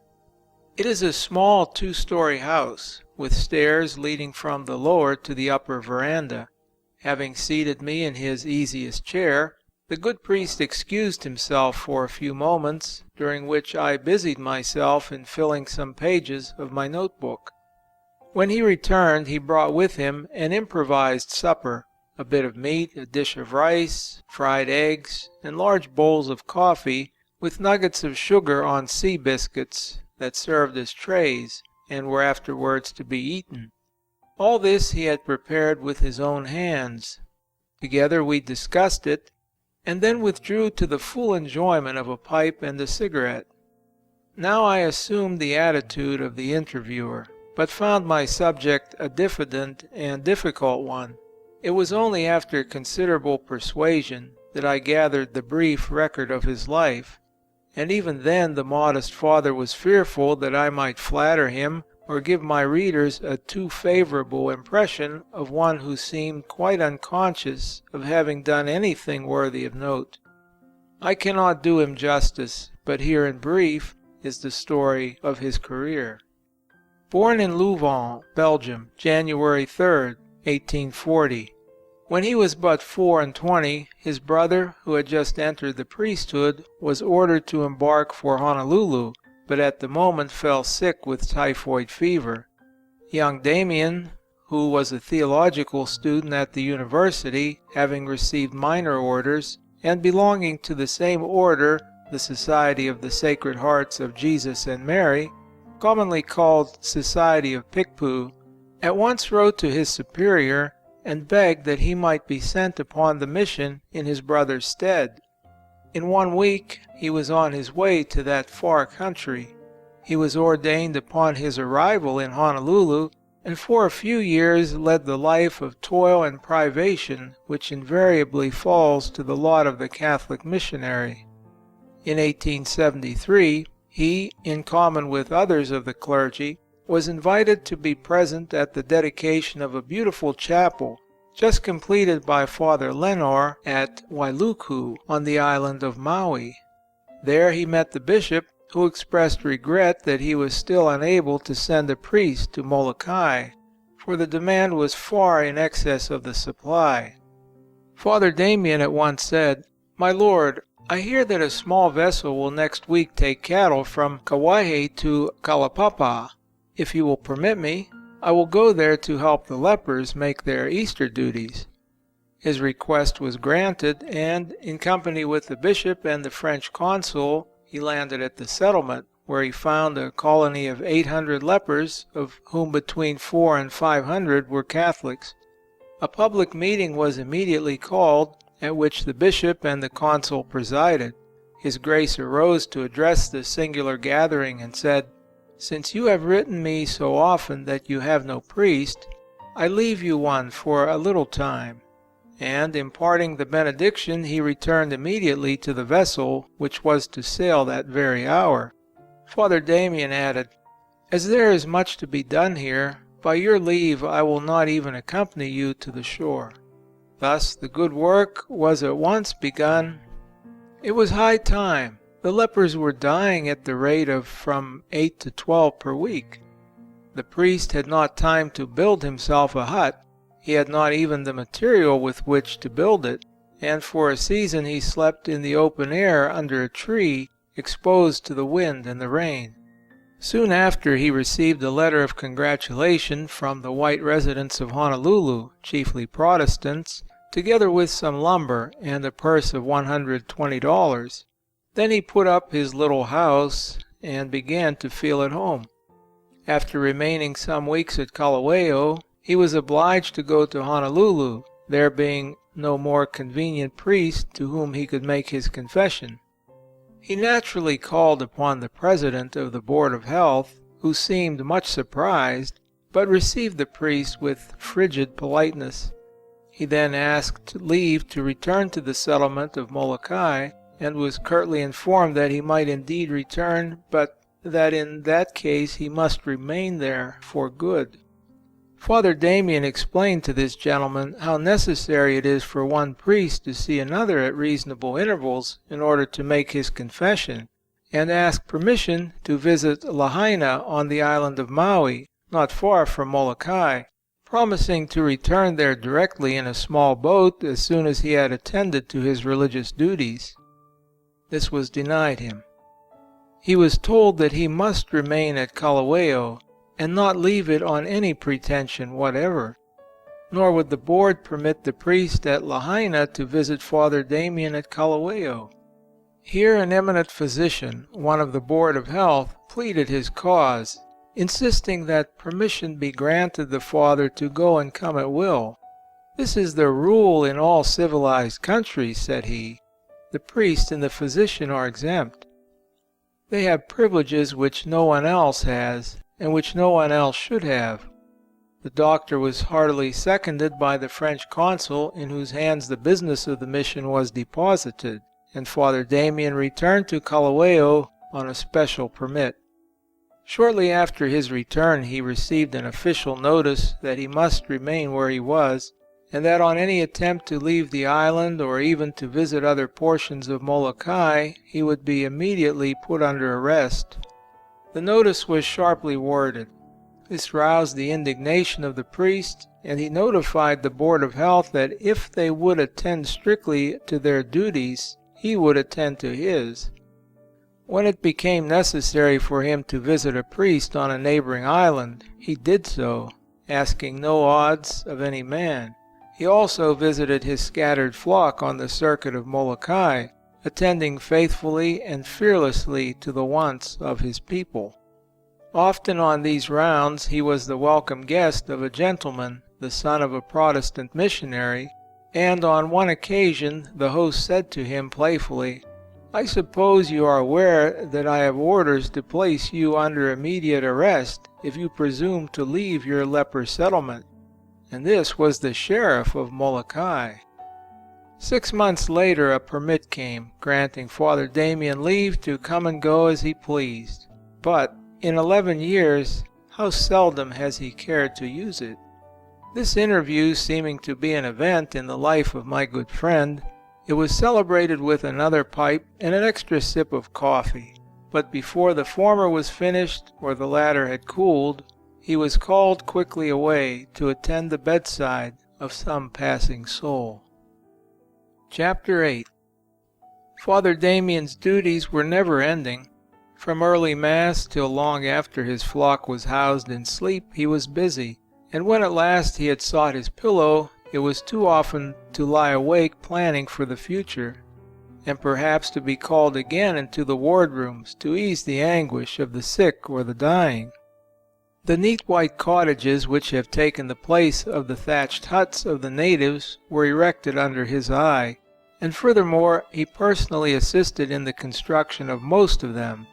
It is a small 2-story house, with stairs leading from the lower to the upper veranda. Having seated me in his easiest chair, the good priest excused himself for a few moments, during which I busied myself in filling some pages of my notebook. When he returned, he brought with him an improvised supper, a bit of meat, a dish of rice, fried eggs, and large bowls of coffee, with nuggets of sugar on sea biscuits that served as trays, and were afterwards to be eaten. All this he had prepared with his own hands. Together we discussed it, and then withdrew to the full enjoyment of a pipe and a cigarette. Now I assumed the attitude of the interviewer, but found my subject a diffident and difficult one. It was only after considerable persuasion that I gathered the brief record of his life, and even then the modest father was fearful that I might flatter him or give my readers a too favorable impression of one who seemed quite unconscious of having done anything worthy of note. I cannot do him justice, but here in brief is the story of his career. Born in Louvain, Belgium, January 3, 1840. When he was but 24, his brother, who had just entered the priesthood, was ordered to embark for Honolulu, but at the moment fell sick with typhoid fever. Young Damien, who was a theological student at the university, having received minor orders, and belonging to the same order, the Society of the Sacred Hearts of Jesus and Mary, commonly called Society of Pikpu, at once wrote to his superior and begged that he might be sent upon the mission in his brother's stead. In 1 week he was on his way to that far country. He was ordained upon his arrival in Honolulu, and for a few years led the life of toil and privation which invariably falls to the lot of the Catholic missionary. In 1873, he, in common with others of the clergy, was invited to be present at the dedication of a beautiful chapel just completed by Father Lenore at Wailuku on the island of Maui. There he met the bishop, who expressed regret that he was still unable to send a priest to Molokai, for the demand was far in excess of the supply. Father Damien at once said, "My lord, I hear that a small vessel will next week take cattle from Kauai to Kalaupapa. If you will permit me, I will go there to help the lepers make their Easter duties." His request was granted, and, in company with the bishop and the French consul, he landed at the settlement, where he found a colony of 800 lepers, of whom between 400 and 500 were Catholics. A public meeting was immediately called, at which the bishop and the consul presided. His Grace arose to address the singular gathering and said, "Since you have written me so often that you have no priest, I leave you one for a little time." And, imparting the benediction, he returned immediately to the vessel, which was to sail that very hour. Father Damien added, "As there is much to be done here, by your leave I will not even accompany you to the shore." Thus the good work was at once begun. It was high time. The lepers were dying at the rate of from 8 to 12 per week. The priest had not time to build himself a hut. He had not even the material with which to build it, and for a season he slept in the open air under a tree, exposed to the wind and the rain. Soon after he received a letter of congratulation from the white residents of Honolulu, chiefly Protestants, together with some lumber and a purse of $120. Then he put up his little house and began to feel at home. After remaining some weeks at Kalaheo, he was obliged to go to Honolulu, there being no more convenient priest to whom he could make his confession. He naturally called upon the president of the Board of Health, who seemed much surprised, but received the priest with frigid politeness. He then asked leave to return to the settlement of Molokai, and was curtly informed that he might indeed return, but that in that case he must remain there for good. Father Damien explained to this gentleman how necessary it is for one priest to see another at reasonable intervals in order to make his confession, and asked permission to visit Lahaina on the island of Maui, not far from Molokai, promising to return there directly in a small boat as soon as he had attended to his religious duties. This was denied him. He was told that he must remain at Kalaheo and not leave it on any pretension whatever. Nor would the board permit the priest at Lahaina to visit Father Damien at Kalaheo. Here an eminent physician, one of the Board of Health, pleaded his cause, insisting that permission be granted the father to go and come at will. "This is the rule in all civilized countries," said he. "The priest and the physician are exempt. They have privileges which no one else has, and which no one else should have." The doctor was heartily seconded by the French consul, in whose hands the business of the mission was deposited, and Father Damien returned to Kalaheo on a special permit. Shortly after his return he received an official notice that he must remain where he was, and that on any attempt to leave the island or even to visit other portions of Molokai he would be immediately put under arrest. The notice was sharply worded. This roused the indignation of the priest, and he notified the Board of Health that if they would attend strictly to their duties, he would attend to his. When it became necessary for him to visit a priest on a neighboring island, he did so, asking no odds of any man. He also visited his scattered flock on the circuit of Molokai, attending faithfully and fearlessly to the wants of his people. Often on these rounds he was the welcome guest of a gentleman, the son of a Protestant missionary, and on one occasion the host said to him playfully, "I suppose you are aware that I have orders to place you under immediate arrest if you presume to leave your leper settlement." And this was the sheriff of Molokai. 6 months later a permit came, granting Father Damien leave to come and go as he pleased. But in 11 years, how seldom has he cared to use it? This interview seeming to be an event in the life of my good friend, it was celebrated with another pipe and an extra sip of coffee. But before the former was finished, or the latter had cooled, he was called quickly away to attend the bedside of some passing soul. Chapter 8. Father Damien's duties were never ending. From early Mass till long after his flock was housed in sleep he was busy, and when at last he had sought his pillow, it was too often to lie awake planning for the future, and perhaps to be called again into the wardrooms to ease the anguish of the sick or the dying. The neat white cottages which have taken the place of the thatched huts of the natives were erected under his eye, and furthermore he personally assisted in the construction of most of them.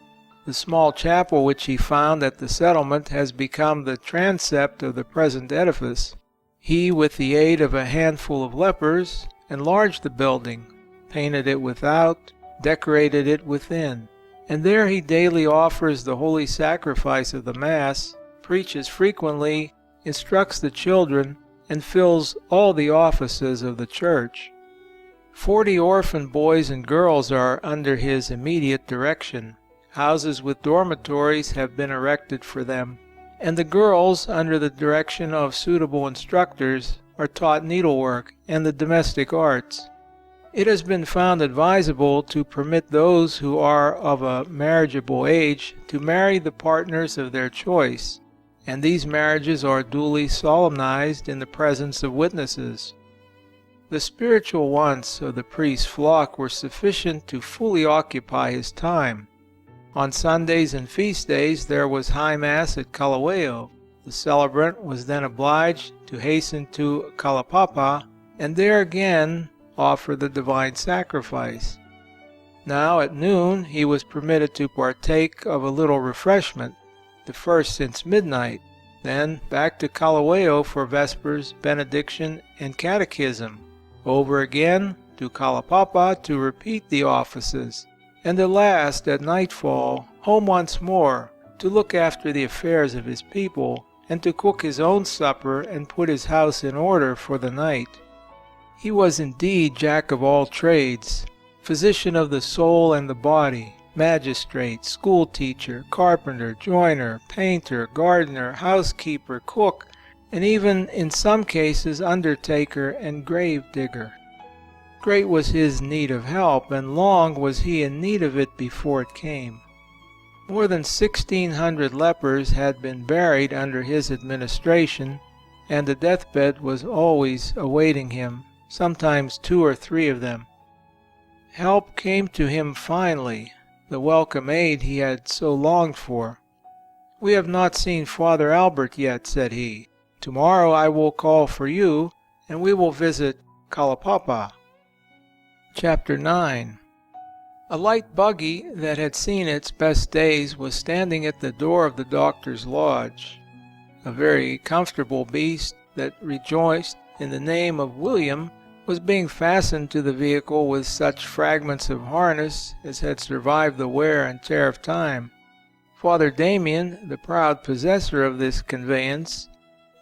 The small chapel which he found at the settlement has become the transept of the present edifice. He, with the aid of a handful of lepers, enlarged the building, painted it without, decorated it within, and there he daily offers the holy sacrifice of the Mass, preaches frequently, instructs the children, and fills all the offices of the Church. 40 orphan boys and girls are under his immediate direction. Houses with dormitories have been erected for them, and the girls, under the direction of suitable instructors, are taught needlework and the domestic arts. It has been found advisable to permit those who are of a marriageable age to marry the partners of their choice, and these marriages are duly solemnized in the presence of witnesses. The spiritual wants of the priest's flock were sufficient to fully occupy his time. On Sundays and feast days there was High Mass at Kalaheo. The celebrant was then obliged to hasten to Kalaupapa, and there again offer the divine sacrifice. Now at noon he was permitted to partake of a little refreshment, the first since midnight, then back to Kalaheo for vespers, benediction, and catechism, over again to Kalaupapa to repeat the offices, and at last, at nightfall, home once more, to look after the affairs of his people, and to cook his own supper and put his house in order for the night. He was indeed Jack of all trades, physician of the soul and the body, magistrate, school-teacher, carpenter, joiner, painter, gardener, housekeeper, cook, and even in some cases undertaker and grave-digger. Great was his need of help, and long was he in need of it before it came. More than 1,600 lepers had been buried under his administration, and the deathbed was always awaiting him, sometimes 2 or 3 of them. Help came to him finally, the welcome aid he had so longed for. "We have not seen Father Albert yet," said he. "Tomorrow I will call for you, and we will visit Kalaupapa." Chapter 9. A light buggy that had seen its best days was standing at the door of the doctor's lodge. A very comfortable beast that rejoiced in the name of William was being fastened to the vehicle with such fragments of harness as had survived the wear and tear of time. Father Damien, the proud possessor of this conveyance,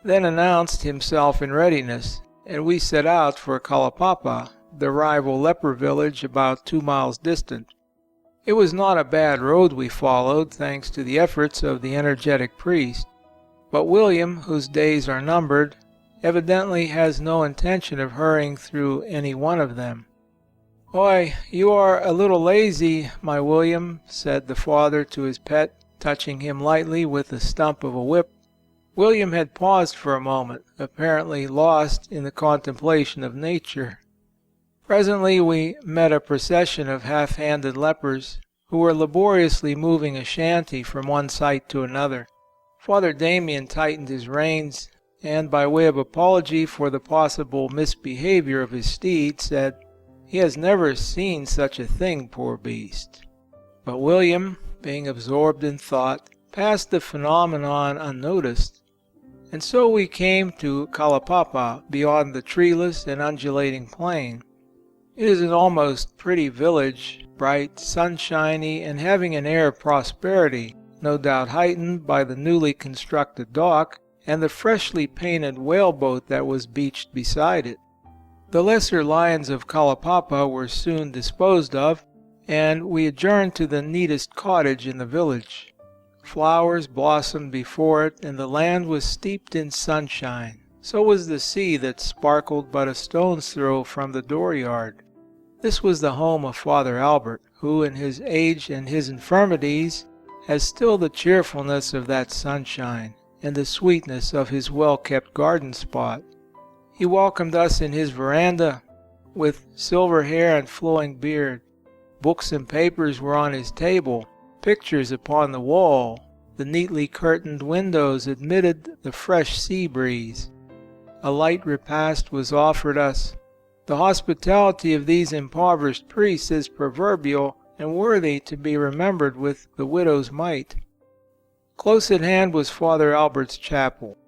then announced himself in readiness, and we set out for Kalaupapa, the rival leper village about 2 miles distant. It was not a bad road we followed, thanks to the efforts of the energetic priest. But William, whose days are numbered, evidently has no intention of hurrying through any one of them. "Why, you are a little lazy, my William," said the father to his pet, touching him lightly with the stump of a whip. William had paused for a moment, apparently lost in the contemplation of nature. Presently we met a procession of half-handed lepers, who were laboriously moving a shanty from one site to another. Father Damien tightened his reins, and by way of apology for the possible misbehavior of his steed, said, "He has never seen such a thing, poor beast." But William, being absorbed in thought, passed the phenomenon unnoticed. And so we came to Kalaupapa, beyond the treeless and undulating plain. It is an almost pretty village, bright, sunshiny, and having an air of prosperity, no doubt heightened by the newly constructed dock and the freshly painted whaleboat that was beached beside it. The lesser lions of Kalaupapa were soon disposed of, and we adjourned to the neatest cottage in the village. Flowers blossomed before it, and the land was steeped in sunshine. So was the sea that sparkled but a stone's throw from the dooryard. This was the home of Father Albert, who, in his age and his infirmities, has still the cheerfulness of that sunshine and the sweetness of his well-kept garden spot. He welcomed us in his veranda with silver hair and flowing beard. Books and papers were on his table, pictures upon the wall. The neatly curtained windows admitted the fresh sea breeze. A light repast was offered us. The hospitality of these impoverished priests is proverbial and worthy to be remembered with the widow's mite. Close at hand was Father Albert's chapel.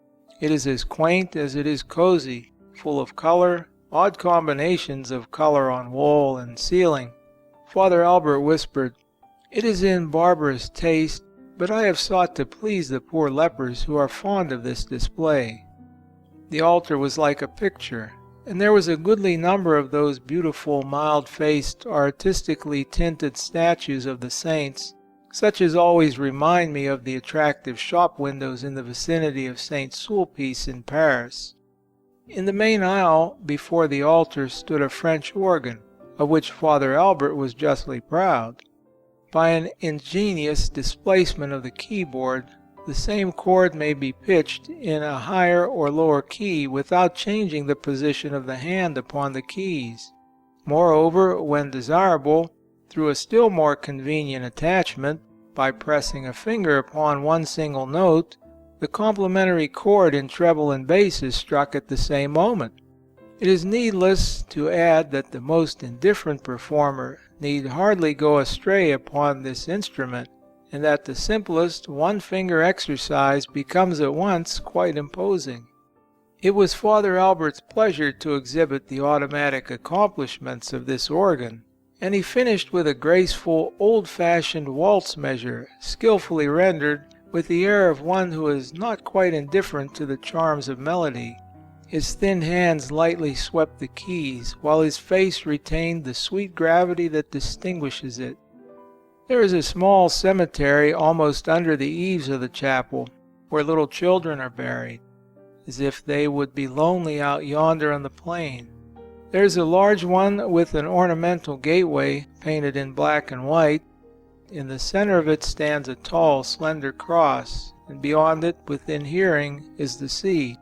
It is as quaint as it is cozy, full of color, odd combinations of color on wall and ceiling. Father Albert whispered, "It is in barbarous taste, but I have sought to please the poor lepers who are fond of this display." The altar was like a picture, and there was a goodly number of those beautiful, mild-faced, artistically tinted statues of the saints, such as always remind me of the attractive shop windows in the vicinity of St. Sulpice in Paris. In the main aisle before the altar stood a French organ, of which Father Albert was justly proud. By an ingenious displacement of the keyboard, the same chord may be pitched in a higher or lower key without changing the position of the hand upon the keys. Moreover, when desirable, through a still more convenient attachment, by pressing a finger upon one single note, the complementary chord in treble and bass is struck at the same moment. It is needless to add that the most indifferent performer need hardly go astray upon this instrument, and that the simplest one-finger exercise becomes at once quite imposing. It was Father Albert's pleasure to exhibit the automatic accomplishments of this organ, and he finished with a graceful, old-fashioned waltz measure, skillfully rendered, with the air of one who is not quite indifferent to the charms of melody. His thin hands lightly swept the keys, while his face retained the sweet gravity that distinguishes it. There is a small cemetery almost under the eaves of the chapel, where little children are buried, as if they would be lonely out yonder on the plain. There is a large one with an ornamental gateway painted in black and white. In the center of it stands a tall, slender cross, and beyond it, within hearing, is the sea.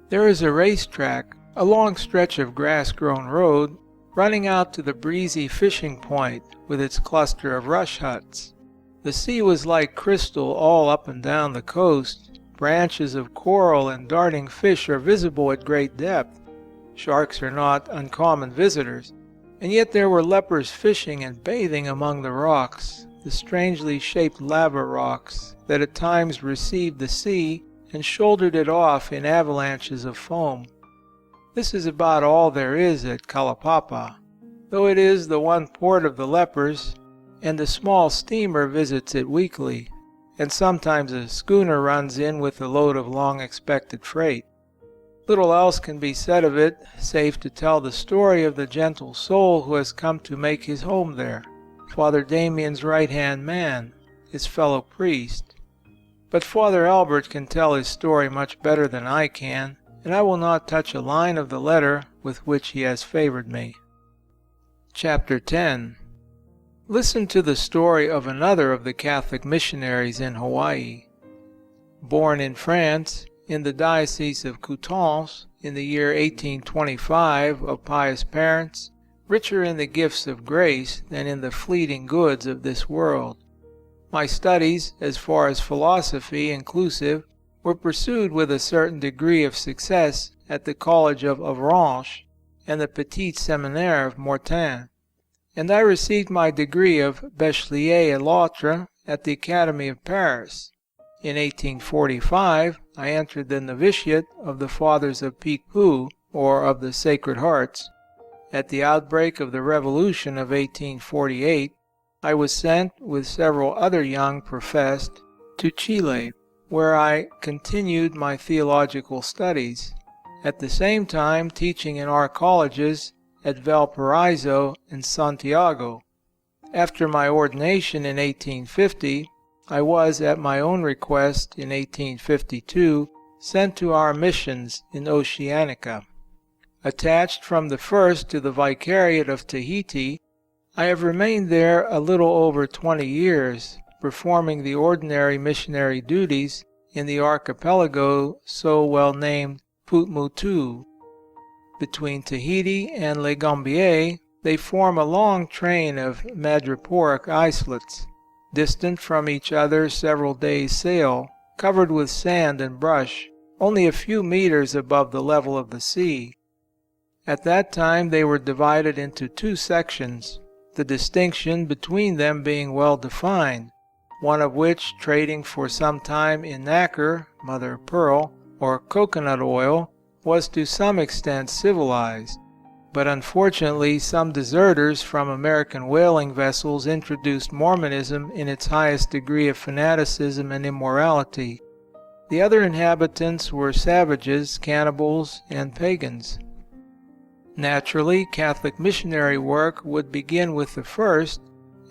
There is a racetrack, a long stretch of grass-grown road, running out to the breezy fishing point with its cluster of rush huts. The sea was like crystal all up and down the coast. Branches of coral and darting fish are visible at great depth. Sharks are not uncommon visitors, and yet there were lepers fishing and bathing among the rocks, the strangely shaped lava rocks that at times received the sea and shouldered it off in avalanches of foam. This is about all there is at Kalaupapa, though it is the one port of the lepers, and a small steamer visits it weekly, and sometimes a schooner runs in with a load of long-expected freight. Little else can be said of it, save to tell the story of the gentle soul who has come to make his home there, Father Damien's right-hand man, his fellow priest. But Father Albert can tell his story much better than I can, and I will not touch a line of the letter with which he has favored me. Chapter 10. Listen to the story of another of the Catholic missionaries in Hawaii. Born in France, in the Diocese of Coutances, in the year 1825, of pious parents, richer in the gifts of grace than in the fleeting goods of this world. My studies, as far as philosophy inclusive, were pursued with a certain degree of success at the College of Avranches and the Petit Séminaire of Mortain, and I received my degree of Bachelier et Lettres at the Academy of Paris. In 1845 I entered the novitiate of the Fathers of Picpus, or of the Sacred Hearts. At the outbreak of the Revolution of 1848, I was sent, with several other young professed, to Chile, where I continued my theological studies, at the same time teaching in our colleges at Valparaiso and Santiago. After my ordination in 1850, I was, at my own request, in 1852, sent to our missions in Oceanica. Attached from the first to the Vicariate of Tahiti, I have remained there a little over 20 years, performing the ordinary missionary duties in the archipelago so well named Putmutu. Between Tahiti and Le Gambier, they form a long train of madreporic islets, distant from each other several days' sail, covered with sand and brush, only a few meters above the level of the sea. At that time they were divided into two sections, the distinction between them being well defined, one of which, trading for some time in nacre, mother of pearl, or coconut oil, was to some extent civilized. But unfortunately some deserters from American whaling vessels introduced Mormonism in its highest degree of fanaticism and immorality. The other inhabitants were savages, cannibals, and pagans. Naturally, Catholic missionary work would begin with the first,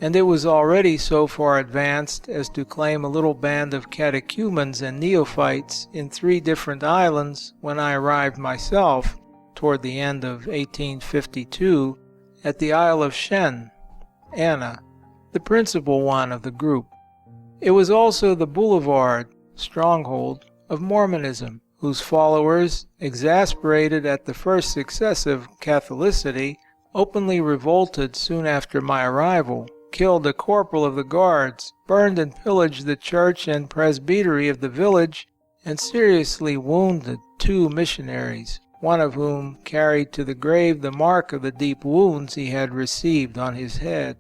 and it was already so far advanced as to claim a little band of catechumens and neophytes in 3 different islands when I arrived myself, toward the end of 1852, at the Isle of Shen, Anna, the principal one of the group. It was also the boulevard, stronghold, of Mormonism, whose followers, exasperated at the first success of Catholicity, openly revolted soon after my arrival, killed a corporal of the guards, burned and pillaged the church and presbytery of the village, and seriously wounded 2 missionaries, one of whom carried to the grave the mark of the deep wounds he had received on his head.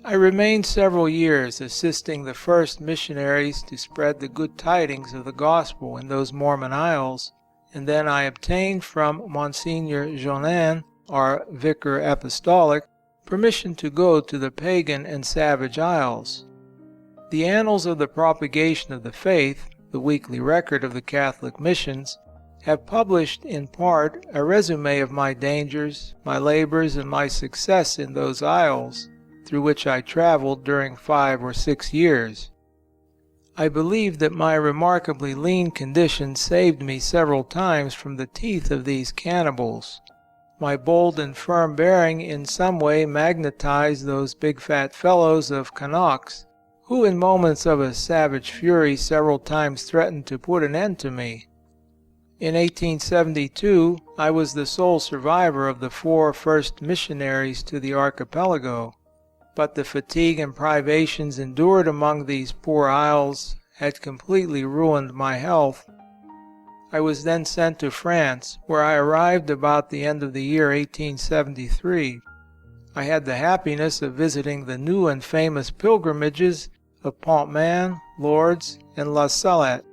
I remained several years assisting the first missionaries to spread the good tidings of the gospel in those Mormon isles, and then I obtained from Monsignor Jonin, our vicar apostolic, permission to go to the pagan and savage isles. The Annals of the Propagation of the Faith, the weekly record of the Catholic missions, have published in part a resume of my dangers, my labors, and my success in those isles, through which I traveled during 5 or 6 years. I believe that my remarkably lean condition saved me several times from the teeth of these cannibals. My bold and firm bearing in some way magnetized those big fat fellows of Canucks, who in moments of a savage fury several times threatened to put an end to me. In 1872 I was the sole survivor of the 4 first missionaries to the archipelago, but the fatigue and privations endured among these poor isles had completely ruined my health. I was then sent to France, where I arrived about the end of the year 1873. I had the happiness of visiting the new and famous pilgrimages of Pontmain, Lourdes, and La Salette.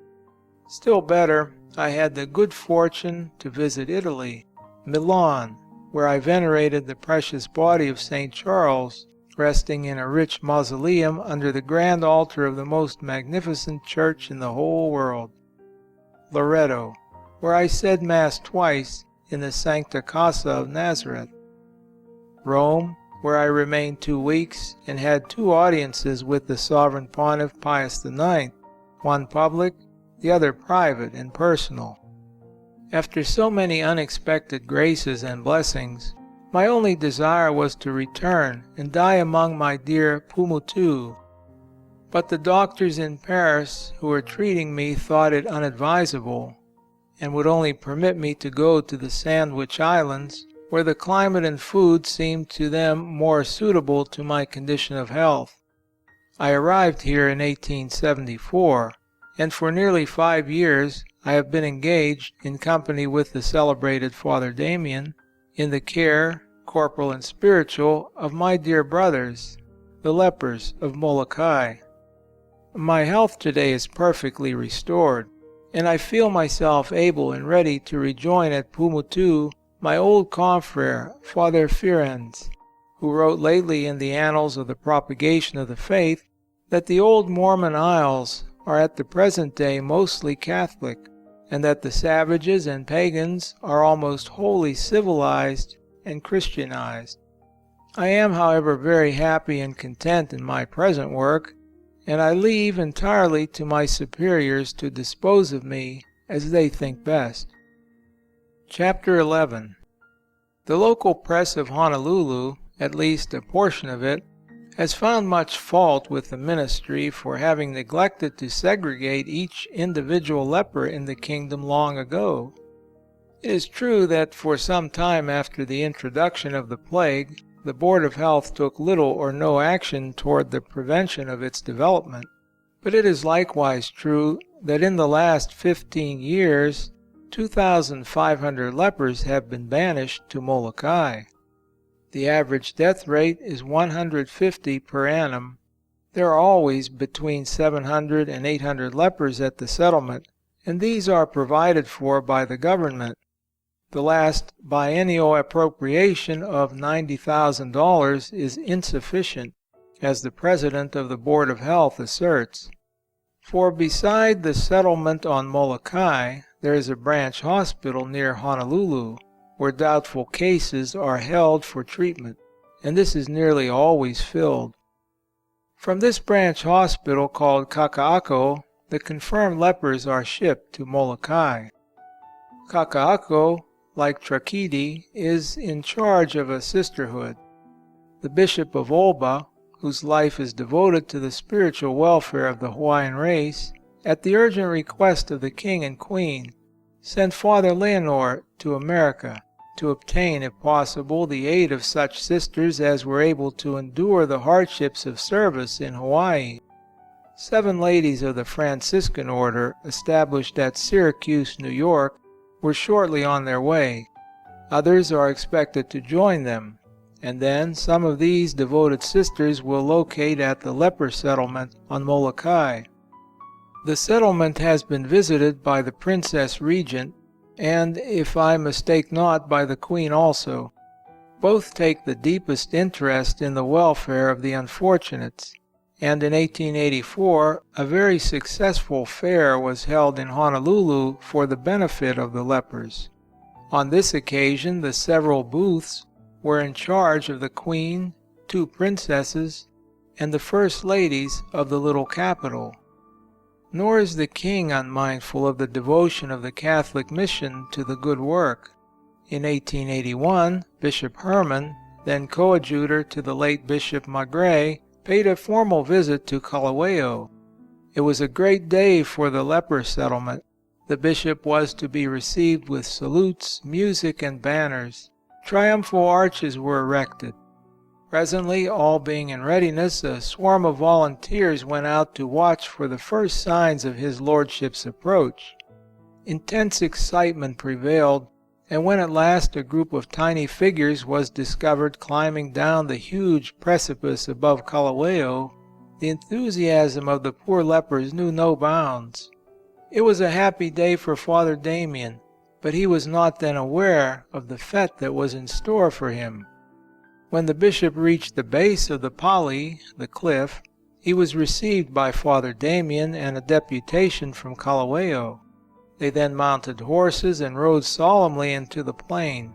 Still better, I had the good fortune to visit Italy, Milan, where I venerated the precious body of St. Charles, resting in a rich mausoleum under the grand altar of the most magnificent church in the whole world. Loreto, where I said Mass twice in the Sancta Casa of Nazareth. Rome, where I remained 2 weeks and had 2 audiences with the Sovereign Pontiff Pius IX, one public, the other private and personal. After so many unexpected graces and blessings, my only desire was to return and die among my dear Pumutu. But the doctors in Paris who were treating me thought it unadvisable, and would only permit me to go to the Sandwich Islands, where the climate and food seemed to them more suitable to my condition of health. I arrived here in 1874, and for nearly 5 years I have been engaged, in company with the celebrated Father Damien, in the care, corporal and spiritual, of my dear brothers, the Lepers of Molokai. My health today is perfectly restored, and I feel myself able and ready to rejoin at Pumutu my old confrere, Father Ferenz, who wrote lately in the Annals of the Propagation of the Faith that the old Mormon Isles are at the present day mostly Catholic, and that the savages and pagans are almost wholly civilized and Christianized. I am, however, very happy and content in my present work, and I leave entirely to my superiors to dispose of me as they think best. Chapter 11. The local press of Honolulu, at least a portion of it, has found much fault with the ministry for having neglected to segregate each individual leper in the kingdom long ago. It is true that for some time after the introduction of the plague, the Board of Health took little or no action toward the prevention of its development. But it is likewise true that in the last 15 years, 2,500 lepers have been banished to Molokai. The average death rate is 150 per annum. There are always between 700 and 800 lepers at the settlement, and these are provided for by the government. The last biennial appropriation of $90,000 is insufficient, as the President of the Board of Health asserts. For beside the settlement on Molokai, there is a branch hospital near Honolulu, where doubtful cases are held for treatment, and this is nearly always filled. From this branch hospital, called Kaka'ako, the confirmed lepers are shipped to Molokai. Kaka'ako, like Trakidi, is in charge of a sisterhood. The Bishop of Olba, whose life is devoted to the spiritual welfare of the Hawaiian race, at the urgent request of the King and Queen, sent Father Leonor to America to obtain, if possible, the aid of such sisters as were able to endure the hardships of service in Hawaii. 7 ladies of the Franciscan order, established at Syracuse, New York, were shortly on their way. Others are expected to join them, and then some of these devoted sisters will locate at the leper settlement on Molokai. The settlement has been visited by the Princess Regent, and, if I mistake not, by the Queen also. Both take the deepest interest in the welfare of the unfortunates, and in 1884 a very successful fair was held in Honolulu for the benefit of the lepers. On this occasion the several booths were in charge of the Queen, 2 princesses, and the first ladies of the little capital. Nor is the King unmindful of the devotion of the Catholic mission to the good work. In 1881, Bishop Herman, then coadjutor to the late Bishop Magray, paid a formal visit to Kalaheo. It was a great day for the leper settlement. The bishop was to be received with salutes, music, and banners. Triumphal arches were erected. Presently, all being in readiness, a swarm of volunteers went out to watch for the first signs of his lordship's approach. Intense excitement prevailed, and when at last a group of tiny figures was discovered climbing down the huge precipice above Kalaheo, the enthusiasm of the poor lepers knew no bounds. It was a happy day for Father Damien, but he was not then aware of the fete that was in store for him. When the bishop reached the base of the Pali, the cliff, he was received by Father Damien and a deputation from Kalaheo. They then mounted horses and rode solemnly into the plain.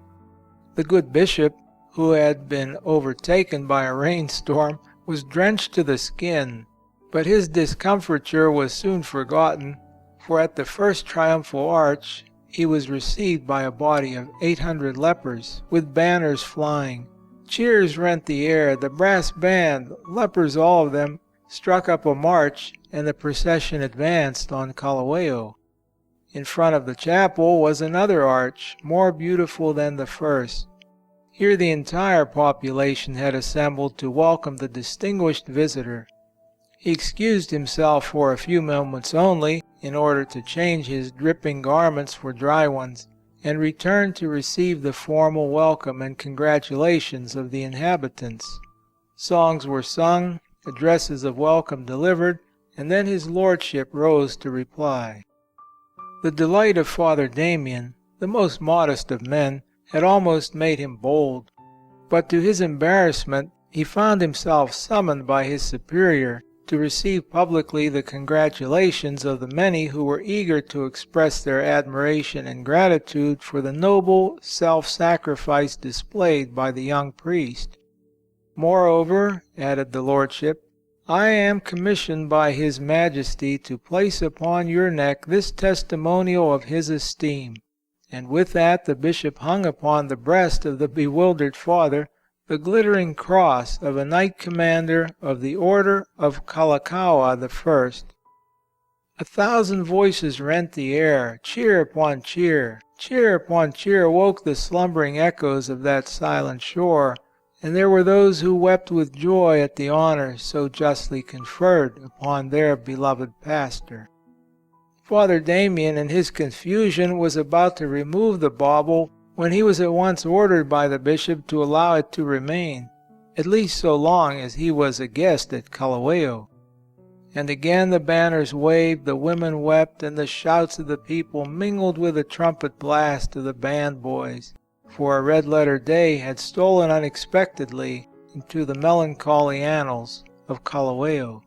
The good bishop, who had been overtaken by a rainstorm, was drenched to the skin, but his discomfiture was soon forgotten, for at the first triumphal arch he was received by a body of 800 lepers, with banners flying. Cheers rent the air, the brass band, lepers all of them, struck up a march, and the procession advanced on Kalaheo. In front of the chapel was another arch, more beautiful than the first. Here the entire population had assembled to welcome the distinguished visitor. He excused himself for a few moments only, in order to change his dripping garments for dry ones, and returned to receive the formal welcome and congratulations of the inhabitants. Songs were sung, addresses of welcome delivered, and then his lordship rose to reply. The delight of Father Damien, the most modest of men, had almost made him bold, but to his embarrassment he found himself summoned by his superior to receive publicly the congratulations of the many who were eager to express their admiration and gratitude for the noble self-sacrifice displayed by the young priest. Moreover, added the lordship, I am commissioned by His Majesty to place upon your neck this testimonial of his esteem. And with that the bishop hung upon the breast of the bewildered father the glittering cross of a knight commander of the order of Kalaheo I. 1,000 voices rent the air. Cheer upon cheer, cheer upon cheer woke the slumbering echoes of that silent shore, and there were those who wept with joy at the honor so justly conferred upon their beloved pastor. Father Damien, in his confusion, was about to remove the bauble when he was at once ordered by the bishop to allow it to remain, at least so long as he was a guest at Kalaheo. And again the banners waved, the women wept, and the shouts of the people mingled with the trumpet blast of the band boys, for a red-letter day had stolen unexpectedly into the melancholy annals of Kalaheo.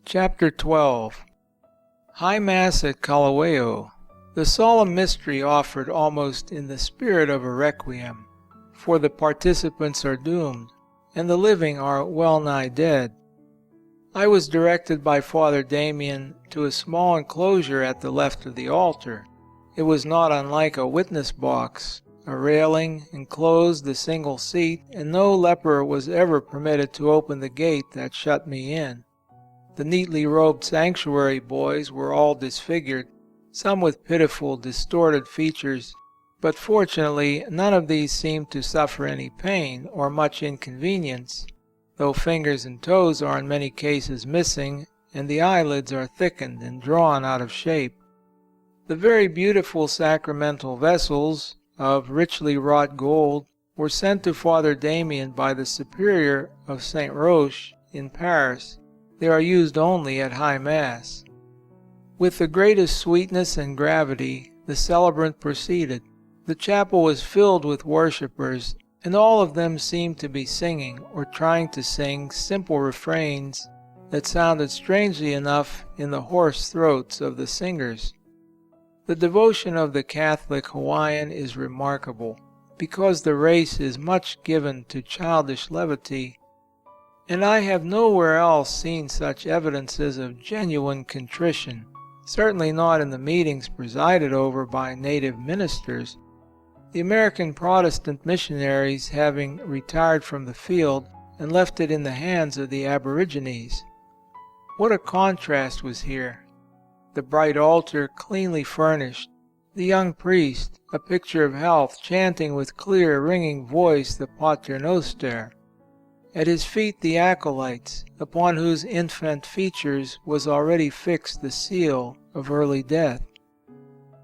Chapter 12. High Mass at Kalaheo. The solemn mystery offered almost in the spirit of a requiem, for the participants are doomed, and the living are well nigh dead. I was directed by Father Damien to a small enclosure at the left of the altar. It was not unlike a witness box. A railing enclosed the single seat, and no leper was ever permitted to open the gate that shut me in. The neatly robed sanctuary boys were all disfigured, some with pitiful, distorted features, but fortunately none of these seemed to suffer any pain or much inconvenience, though fingers and toes are in many cases missing, and the eyelids are thickened and drawn out of shape. The very beautiful sacramental vessels, of richly wrought gold, were sent to Father Damien by the Superior of St. Roche in Paris. They are used only at High Mass. With the greatest sweetness and gravity the celebrant proceeded. The chapel was filled with worshippers, and all of them seemed to be singing or trying to sing simple refrains that sounded strangely enough in the hoarse throats of the singers. The devotion of the Catholic Hawaiian is remarkable, because the race is much given to childish levity, and I have nowhere else seen such evidences of genuine contrition, certainly not in the meetings presided over by native ministers. The American Protestant missionaries having retired from the field and left it in the hands of the aborigines. What a contrast was here! The bright altar cleanly furnished, the young priest, a picture of health, chanting with clear, ringing voice the Pater Noster. At his feet the acolytes, upon whose infant features was already fixed the seal of early death.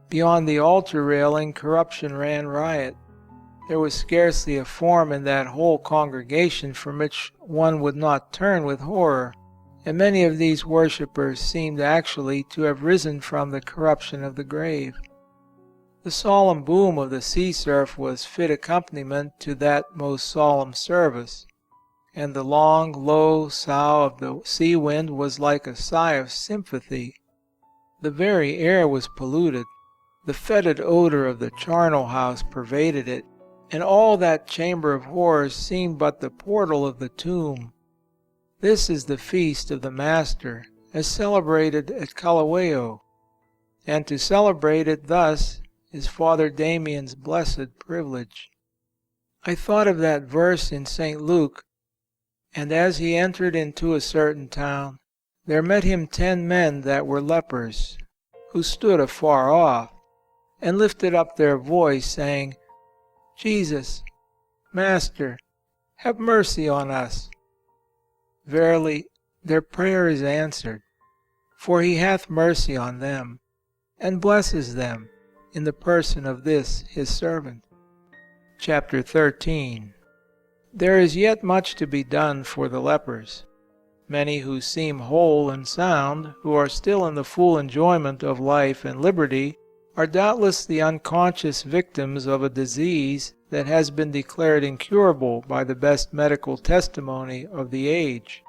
Beyond the altar railing corruption ran riot. There was scarcely a form in that whole congregation from which one would not turn with horror, and many of these worshippers seemed actually to have risen from the corruption of the grave. The solemn boom of the sea surf was fit accompaniment to that most solemn service, and the long, low sough of the sea wind was like a sigh of sympathy. The very air was polluted. The fetid odor of the charnel house pervaded it, and all that chamber of horrors seemed but the portal of the tomb. This is the feast of the Master, as celebrated at Kalaheo, and to celebrate it thus is Father Damien's blessed privilege. I thought of that verse in St. Luke, "And as he entered into a certain town, there met him 10 men that were lepers, who stood afar off, and lifted up their voice, saying, Jesus, Master, have mercy on us. Verily, their prayer is answered, for he hath mercy on them, and blesses them in the person of this his servant." Chapter 13. There is yet much to be done for the lepers. Many who seem whole and sound, who are still in the full enjoyment of life and liberty, are doubtless the unconscious victims of a disease that has been declared incurable by the best medical testimony of the age.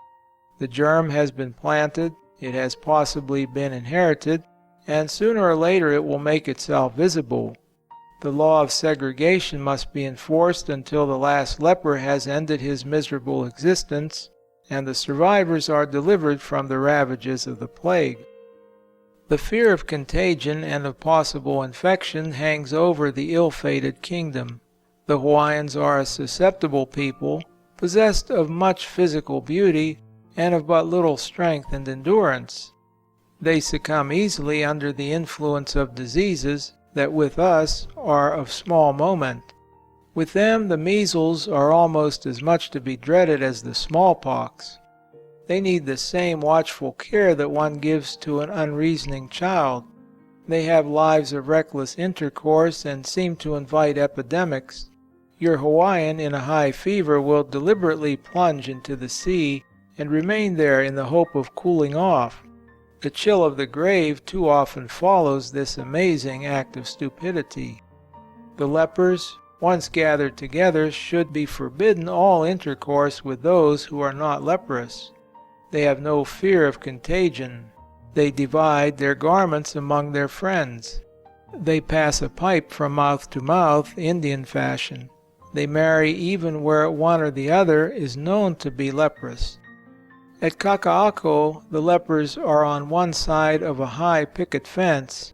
The germ has been planted, it has possibly been inherited, and sooner or later it will make itself visible. The law of segregation must be enforced until the last leper has ended his miserable existence, and the survivors are delivered from the ravages of the plague. The fear of contagion and of possible infection hangs over the ill-fated kingdom. The Hawaiians are a susceptible people, possessed of much physical beauty and of but little strength and endurance. They succumb easily under the influence of diseases that with us are of small moment. With them the measles are almost as much to be dreaded as the smallpox. They need the same watchful care that one gives to an unreasoning child. They have lives of reckless intercourse and seem to invite epidemics. Your Hawaiian in a high fever will deliberately plunge into the sea and remain there in the hope of cooling off. The chill of the grave too often follows this amazing act of stupidity. The lepers, once gathered together, should be forbidden all intercourse with those who are not leprous. They have no fear of contagion. They divide their garments among their friends. They pass a pipe from mouth to mouth, Indian fashion. They marry even where one or the other is known to be leprous. At Kaka'ako, the lepers are on one side of a high picket fence.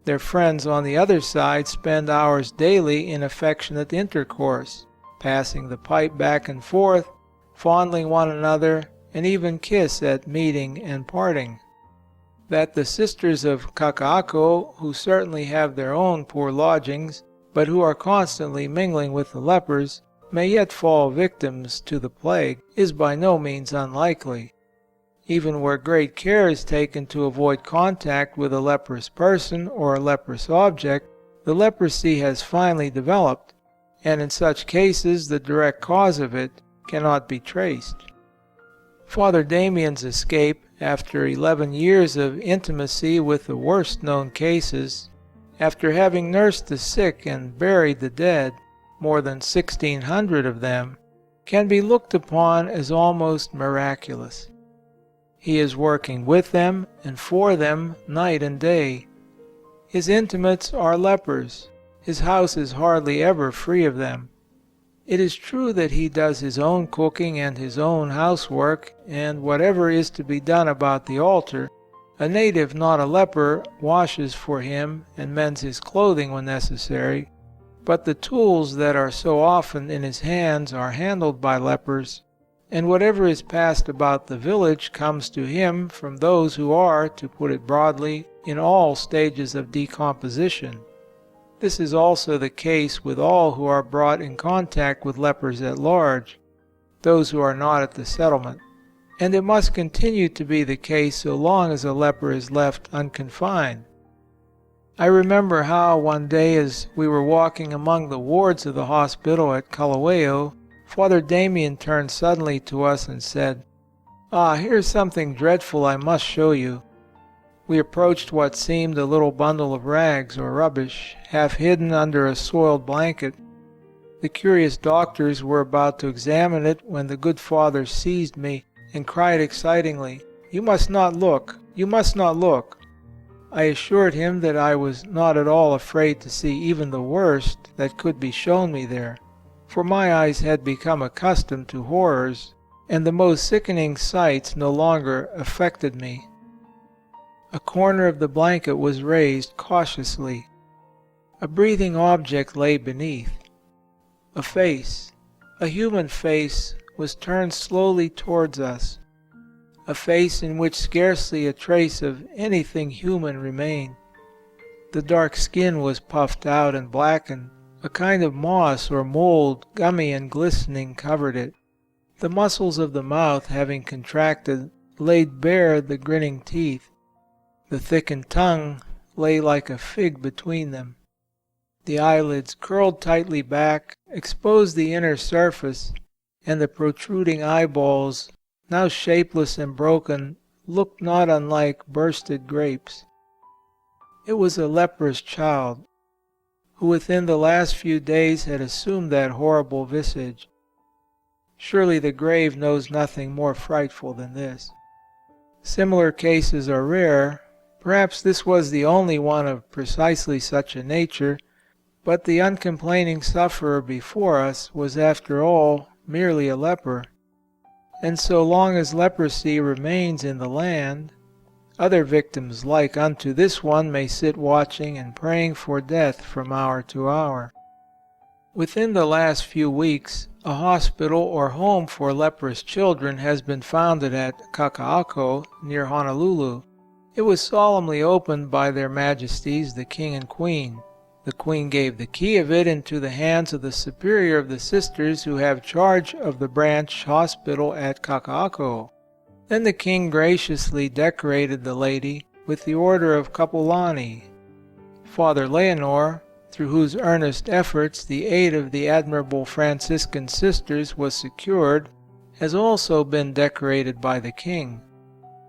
Their friends on the other side spend hours daily in affectionate intercourse, passing the pipe back and forth, fondling one another, and even kiss at meeting and parting. That the sisters of Kaka'ako, who certainly have their own poor lodgings, but who are constantly mingling with the lepers, may yet fall victims to the plague, is by no means unlikely. Even where great care is taken to avoid contact with a leprous person or a leprous object, the leprosy has finally developed, and in such cases the direct cause of it cannot be traced. Father Damien's escape, after 11 years of intimacy with the worst known cases, after having nursed the sick and buried the dead, more than 1,600 of them, can be looked upon as almost miraculous. He is working with them and for them night and day. His intimates are lepers. His house is hardly ever free of them. It is true that he does his own cooking and his own housework, and whatever is to be done about the altar, a native, not a leper, washes for him and mends his clothing when necessary, but the tools that are so often in his hands are handled by lepers, and whatever is passed about the village comes to him from those who are, to put it broadly, in all stages of decomposition. This is also the case with all who are brought in contact with lepers at large, those who are not at the settlement, and it must continue to be the case so long as a leper is left unconfined. I remember how one day as we were walking among the wards of the hospital at Kalaheo, Father Damien turned suddenly to us and said, Ah, here's something dreadful I must show you." We approached what seemed a little bundle of rags or rubbish, half hidden under a soiled blanket. The curious doctors were about to examine it when the good Father seized me and cried excitingly, "You must not look! You must not look!" I assured him that I was not at all afraid to see even the worst that could be shown me there, for my eyes had become accustomed to horrors, and the most sickening sights no longer affected me. A corner of the blanket was raised cautiously. A breathing object lay beneath. A face, a human face, was turned slowly towards us. A face in which scarcely a trace of anything human remained. The dark skin was puffed out and blackened. A kind of moss or mold, gummy and glistening, covered it. The muscles of the mouth, having contracted, laid bare the grinning teeth. The thickened tongue lay like a fig between them. The eyelids, curled tightly back, exposed the inner surface, and the protruding eyeballs, now shapeless and broken, looked not unlike bursted grapes. It was a leprous child, who within the last few days had assumed that horrible visage. Surely the grave knows nothing more frightful than this. Similar cases are rare. Perhaps this was the only one of precisely such a nature, but the uncomplaining sufferer before us was after all merely a leper. And so long as leprosy remains in the land, other victims like unto this one may sit watching and praying for death from hour to hour. Within the last few weeks, a hospital or home for leprous children has been founded at Kalaupapa, near Honolulu. It was solemnly opened by Their Majesties the King and Queen. The Queen gave the key of it into the hands of the superior of the sisters who have charge of the branch hospital at Kalaupapa. Then the King graciously decorated the lady with the Order of Kapulani. Father Leonor, through whose earnest efforts the aid of the admirable Franciscan sisters was secured, has also been decorated by the King.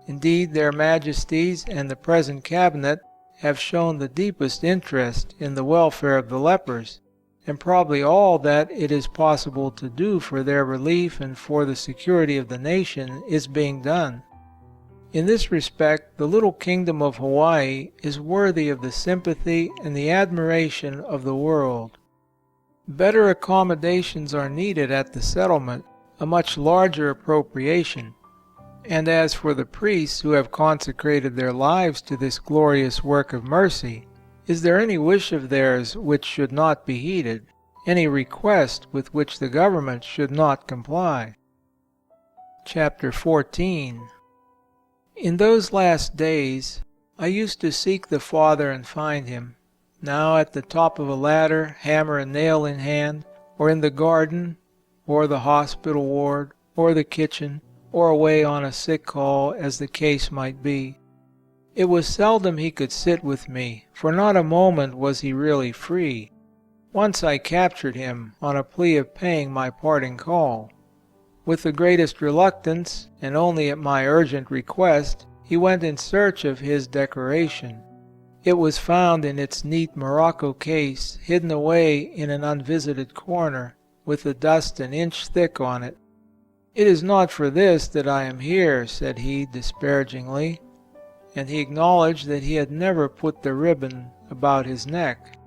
Indeed, Their Majesties and the present Cabinet have shown the deepest interest in the welfare of the lepers, and probably all that it is possible to do for their relief and for the security of the nation is being done. In this respect, the little kingdom of Hawaii is worthy of the sympathy and the admiration of the world. Better accommodations are needed at the settlement, a much larger appropriation. And as for the priests who have consecrated their lives to this glorious work of mercy, is there any wish of theirs which should not be heeded, any request with which the government should not comply? Chapter 14. In those last days I used to seek the Father and find Him, now at the top of a ladder, hammer and nail in hand, or in the garden, or the hospital ward, or the kitchen, or away on a sick call, as the case might be. It was seldom He could sit with me, for not a moment was He really free. Once I captured Him on a plea of paying my parting call. With the greatest reluctance, and only at my urgent request, He went in search of His decoration. It was found in its neat morocco case, hidden away in an unvisited corner, with the dust an inch thick on it. "It is not for this that I am here," said he disparagingly, and he acknowledged that he had never put the ribbon about his neck.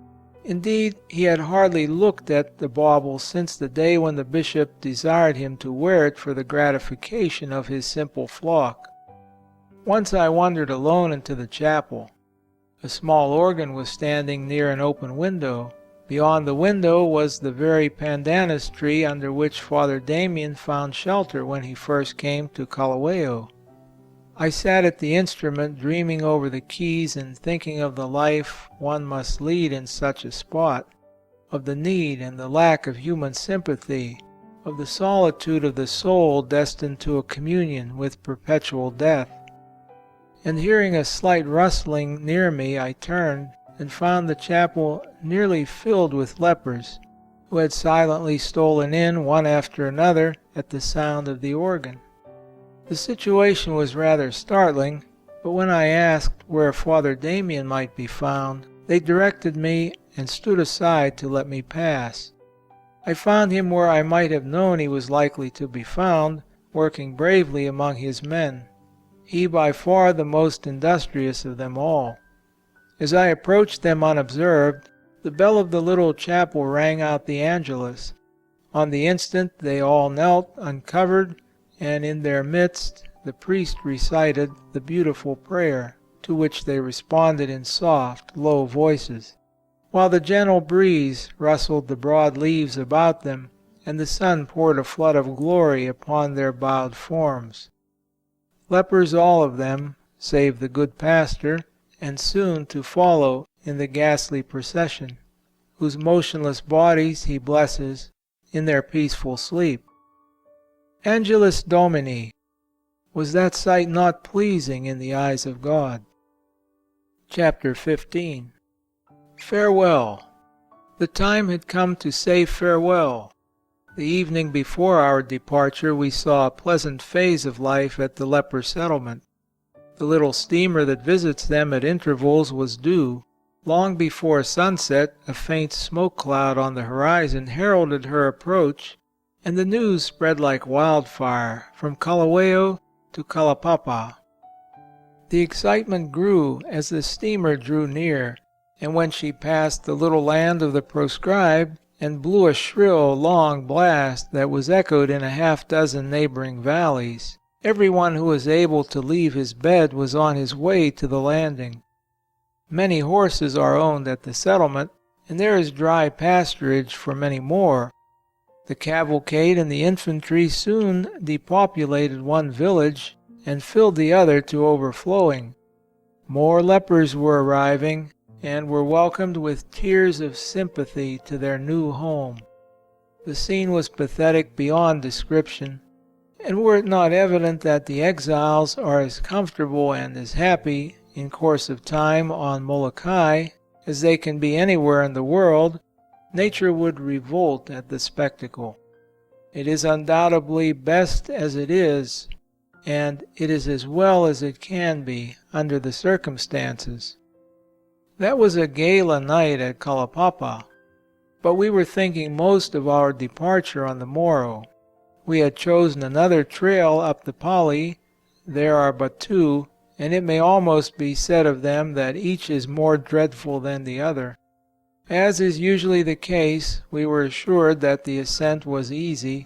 Indeed, he had hardly looked at the bauble since the day when the Bishop desired him to wear it for the gratification of his simple flock. Once I wandered alone into the chapel. A small organ was standing near an open window. Beyond the window was the very pandanus tree under which Father Damien found shelter when he first came to Kalaheo. I sat at the instrument dreaming over the keys and thinking of the life one must lead in such a spot, of the need and the lack of human sympathy, of the solitude of the soul destined to a communion with perpetual death. And hearing a slight rustling near me, I turned and found the chapel nearly filled with lepers, who had silently stolen in one after another at the sound of the organ. The situation was rather startling, but when I asked where Father Damien might be found, they directed me and stood aside to let me pass. I found him where I might have known he was likely to be found, working bravely among his men. He by far the most industrious of them all. As I approached them unobserved, the bell of the little chapel rang out the Angelus. On the instant they all knelt, uncovered, and in their midst the priest recited the beautiful prayer, to which they responded in soft, low voices, while the gentle breeze rustled the broad leaves about them, and the sun poured a flood of glory upon their bowed forms. Lepers all of them, save the good pastor, and soon to follow in the ghastly procession, whose motionless bodies he blesses in their peaceful sleep. Angelus Domini, was that sight not pleasing in the eyes of God? Chapter 15. Farewell. The time had come to say farewell. The evening before our departure we saw a pleasant phase of life at the leper settlement. The little steamer that visits them at intervals was due. Long before sunset a faint smoke cloud on the horizon heralded her approach, and the news spread like wildfire from Kalaheo to Kalaupapa. The excitement grew as the steamer drew near, and when she passed the little land of the proscribed and blew a shrill, long blast that was echoed in a half-dozen neighboring valleys, everyone who was able to leave his bed was on his way to the landing. Many horses are owned at the settlement, and there is dry pasturage for many more. The cavalcade and the infantry soon depopulated one village and filled the other to overflowing. More lepers were arriving, and were welcomed with tears of sympathy to their new home. The scene was pathetic beyond description, and were it not evident that the exiles are as comfortable and as happy in course of time on Molokai as they can be anywhere in the world, nature would revolt at the spectacle. It is undoubtedly best as it is, and it is as well as it can be under the circumstances. That was a gala night at Kalaupapa, but we were thinking most of our departure on the morrow. We had chosen another trail up the Pali. There are but two, and it may almost be said of them that each is more dreadful than the other. As is usually the case, we were assured that the ascent was easy,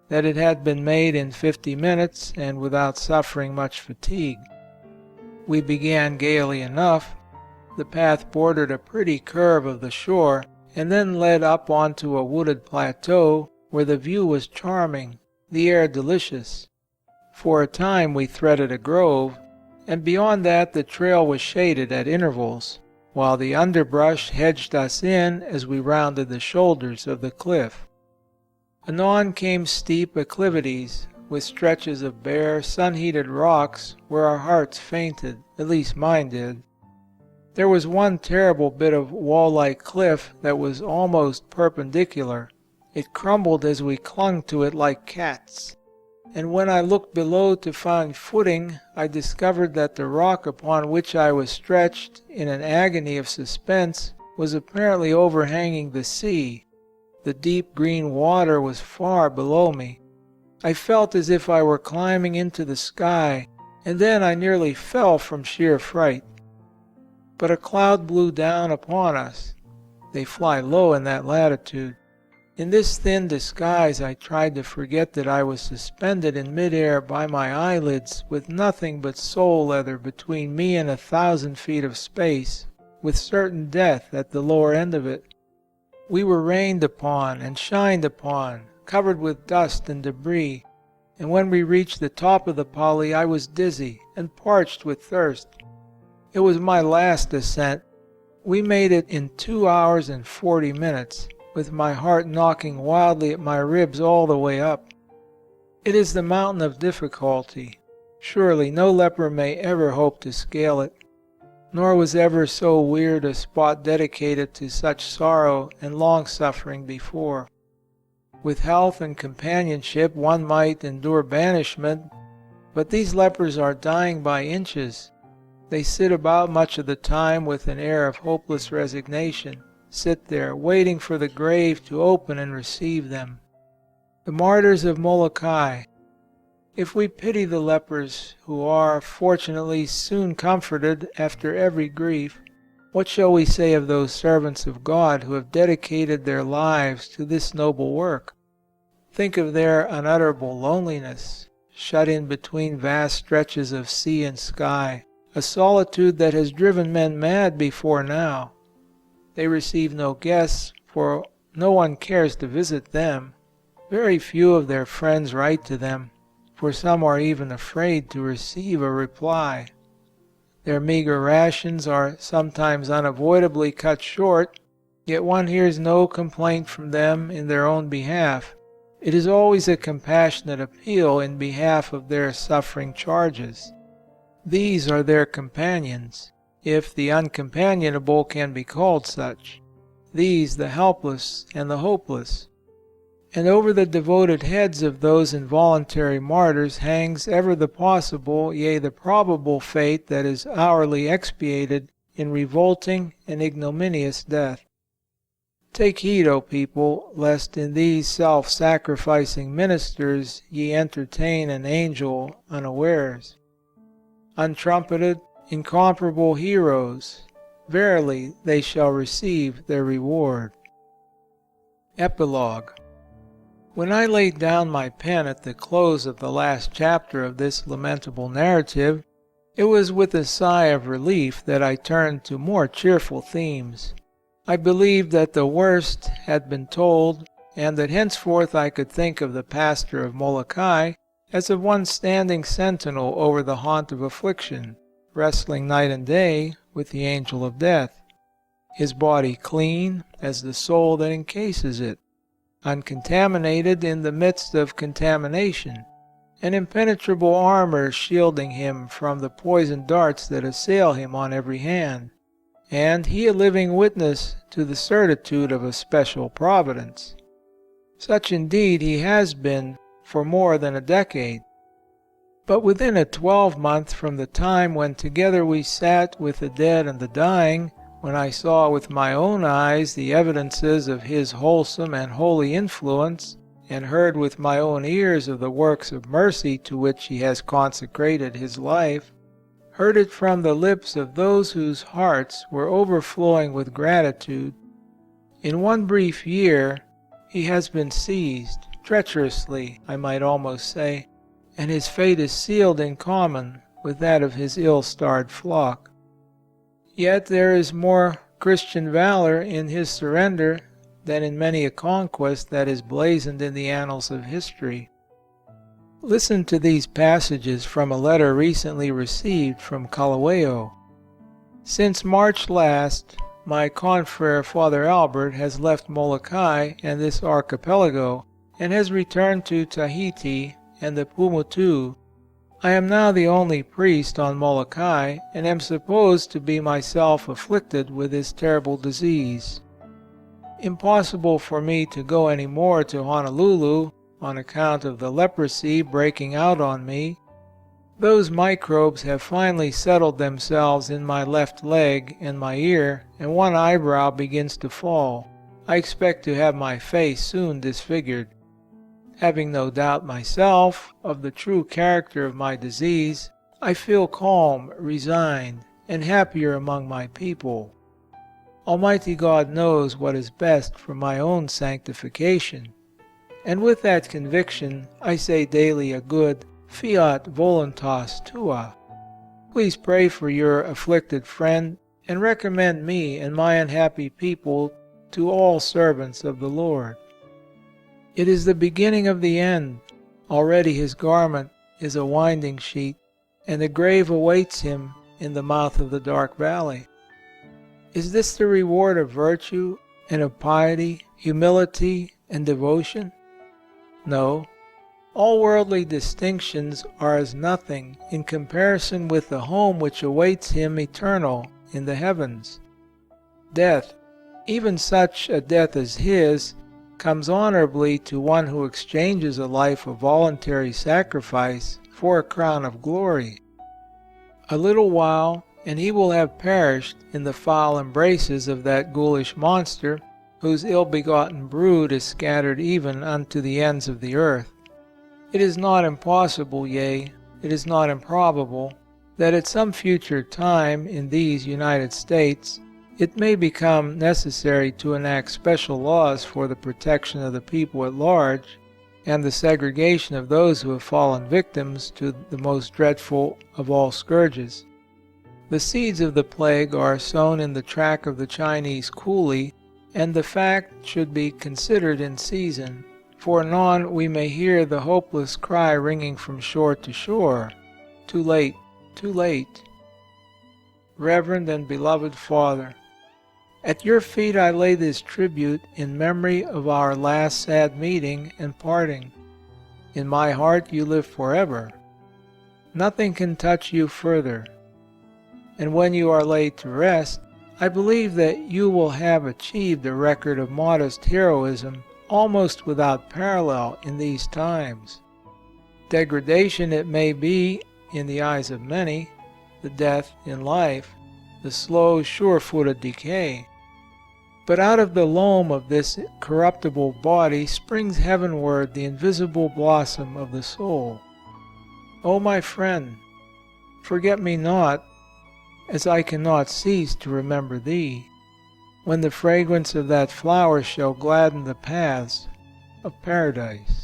that it had been made in 50 minutes and without suffering much fatigue. We began gaily enough. The path bordered a pretty curve of the shore, and then led up onto a wooded plateau where the view was charming, the air delicious. For a time we threaded a grove, and beyond that the trail was shaded at intervals, while the underbrush hedged us in as we rounded the shoulders of the cliff. Anon came steep acclivities, with stretches of bare, sun-heated rocks where our hearts fainted, at least mine did. There was one terrible bit of wall-like cliff that was almost perpendicular. It crumbled as we clung to it like cats, and when I looked below to find footing, I discovered that the rock upon which I was stretched in an agony of suspense was apparently overhanging the sea. The deep green water was far below me. I felt as if I were climbing into the sky, and then I nearly fell from sheer fright. But a cloud blew down upon us. They fly low in that latitude. In this thin disguise I tried to forget that I was suspended in mid-air by my eyelids with nothing but sole leather between me and 1,000 feet of space, with certain death at the lower end of it. We were rained upon and shined upon, covered with dust and debris, and when we reached the top of the Pali I was dizzy and parched with thirst. It was my last ascent. We made it in 2 hours and 40 minutes, with my heart knocking wildly at my ribs all the way up. It is the mountain of difficulty. Surely no leper may ever hope to scale it. Nor was ever so weird a spot dedicated to such sorrow and long-suffering before. With health and companionship one might endure banishment, But these lepers are dying by inches. They sit about much of the time with an air of hopeless resignation, sit there waiting for the grave to open and receive them. The martyrs of Molokai. If we pity the lepers, who are, fortunately, soon comforted after every grief, what shall we say of those servants of God who have dedicated their lives to this noble work? Think of their unutterable loneliness, shut in between vast stretches of sea and sky, a solitude that has driven men mad before now. They receive no guests, for no one cares to visit them. Very few of their friends write to them, for some are even afraid to receive a reply. Their meager rations are sometimes unavoidably cut short, yet one hears no complaint from them in their own behalf. It is always a compassionate appeal in behalf of their suffering charges. These are their companions, if the uncompanionable can be called such. These the helpless and the hopeless. And over the devoted heads of those involuntary martyrs hangs ever the possible, yea, the probable fate that is hourly expiated in revolting and ignominious death. Take heed, O people, lest in these self-sacrificing ministers ye entertain an angel unawares. Untrumpeted, incomparable heroes, verily they shall receive their reward. Epilogue. When I laid down my pen at the close of the last chapter of this lamentable narrative, it was with a sigh of relief that I turned to more cheerful themes. I believed that the worst had been told, and that henceforth I could think of the pastor of Molokai as of one standing sentinel over the haunt of affliction, wrestling night and day with the angel of death. His body clean as the soul that encases it, uncontaminated in the midst of contamination, an impenetrable armor shielding him from the poisoned darts that assail him on every hand, and he a living witness to the certitude of a special providence. Such indeed he has been for more than a decade. But within a 12-month from the time when together we sat with the dead and the dying, when I saw with my own eyes the evidences of his wholesome and holy influence, and heard with my own ears of the works of mercy to which he has consecrated his life, heard it from the lips of those whose hearts were overflowing with gratitude, in one brief year he has been seized, treacherously, I might almost say, and his fate is sealed in common with that of his ill-starred flock. Yet there is more Christian valor in his surrender than in many a conquest that is blazoned in the annals of history. Listen to these passages from a letter recently received from Kalaheo. Since March last, my confrere Father Albert has left Molokai and this archipelago, and has returned to Tahiti and the Paumotu. I am now the only priest on Molokai, and am supposed to be myself afflicted with this terrible disease. Impossible for me to go any more to Honolulu, on account of the leprosy breaking out on me. Those microbes have finally settled themselves in my left leg and my ear, and one eyebrow begins to fall. I expect to have my face soon disfigured. Having no doubt myself of the true character of my disease, I feel calm, resigned, and happier among my people. Almighty God knows what is best for my own sanctification. And with that conviction, I say daily a good fiat voluntas tua. Please pray for your afflicted friend, and recommend me and my unhappy people to all servants of the Lord. It is the beginning of the end. Already his garment is a winding sheet, and the grave awaits him in the mouth of the dark valley. Is this the reward of virtue and of piety, humility, and devotion? No. All worldly distinctions are as nothing in comparison with the home which awaits him eternal in the heavens. Death, even such a death as his, comes honorably to one who exchanges a life of voluntary sacrifice for a crown of glory. A little while, and he will have perished in the foul embraces of that ghoulish monster, whose ill-begotten brood is scattered even unto the ends of the earth. It is not impossible, yea, it is not improbable, that at some future time in these United States it may become necessary to enact special laws for the protection of the people at large, and the segregation of those who have fallen victims to the most dreadful of all scourges. The seeds of the plague are sown in the track of the Chinese coolie, and the fact should be considered in season, for anon we may hear the hopeless cry ringing from shore to shore, "Too late, too late." Reverend and beloved Father, at your feet I lay this tribute in memory of our last sad meeting and parting. In my heart you live forever. Nothing can touch you further. And when you are laid to rest, I believe that you will have achieved a record of modest heroism almost without parallel in these times. Degradation it may be in the eyes of many, the death in life, the slow, sure-footed decay. But out of the loam of this corruptible body springs heavenward the invisible blossom of the soul. O my friend, forget me not, as I cannot cease to remember thee, when the fragrance of that flower shall gladden the paths of paradise.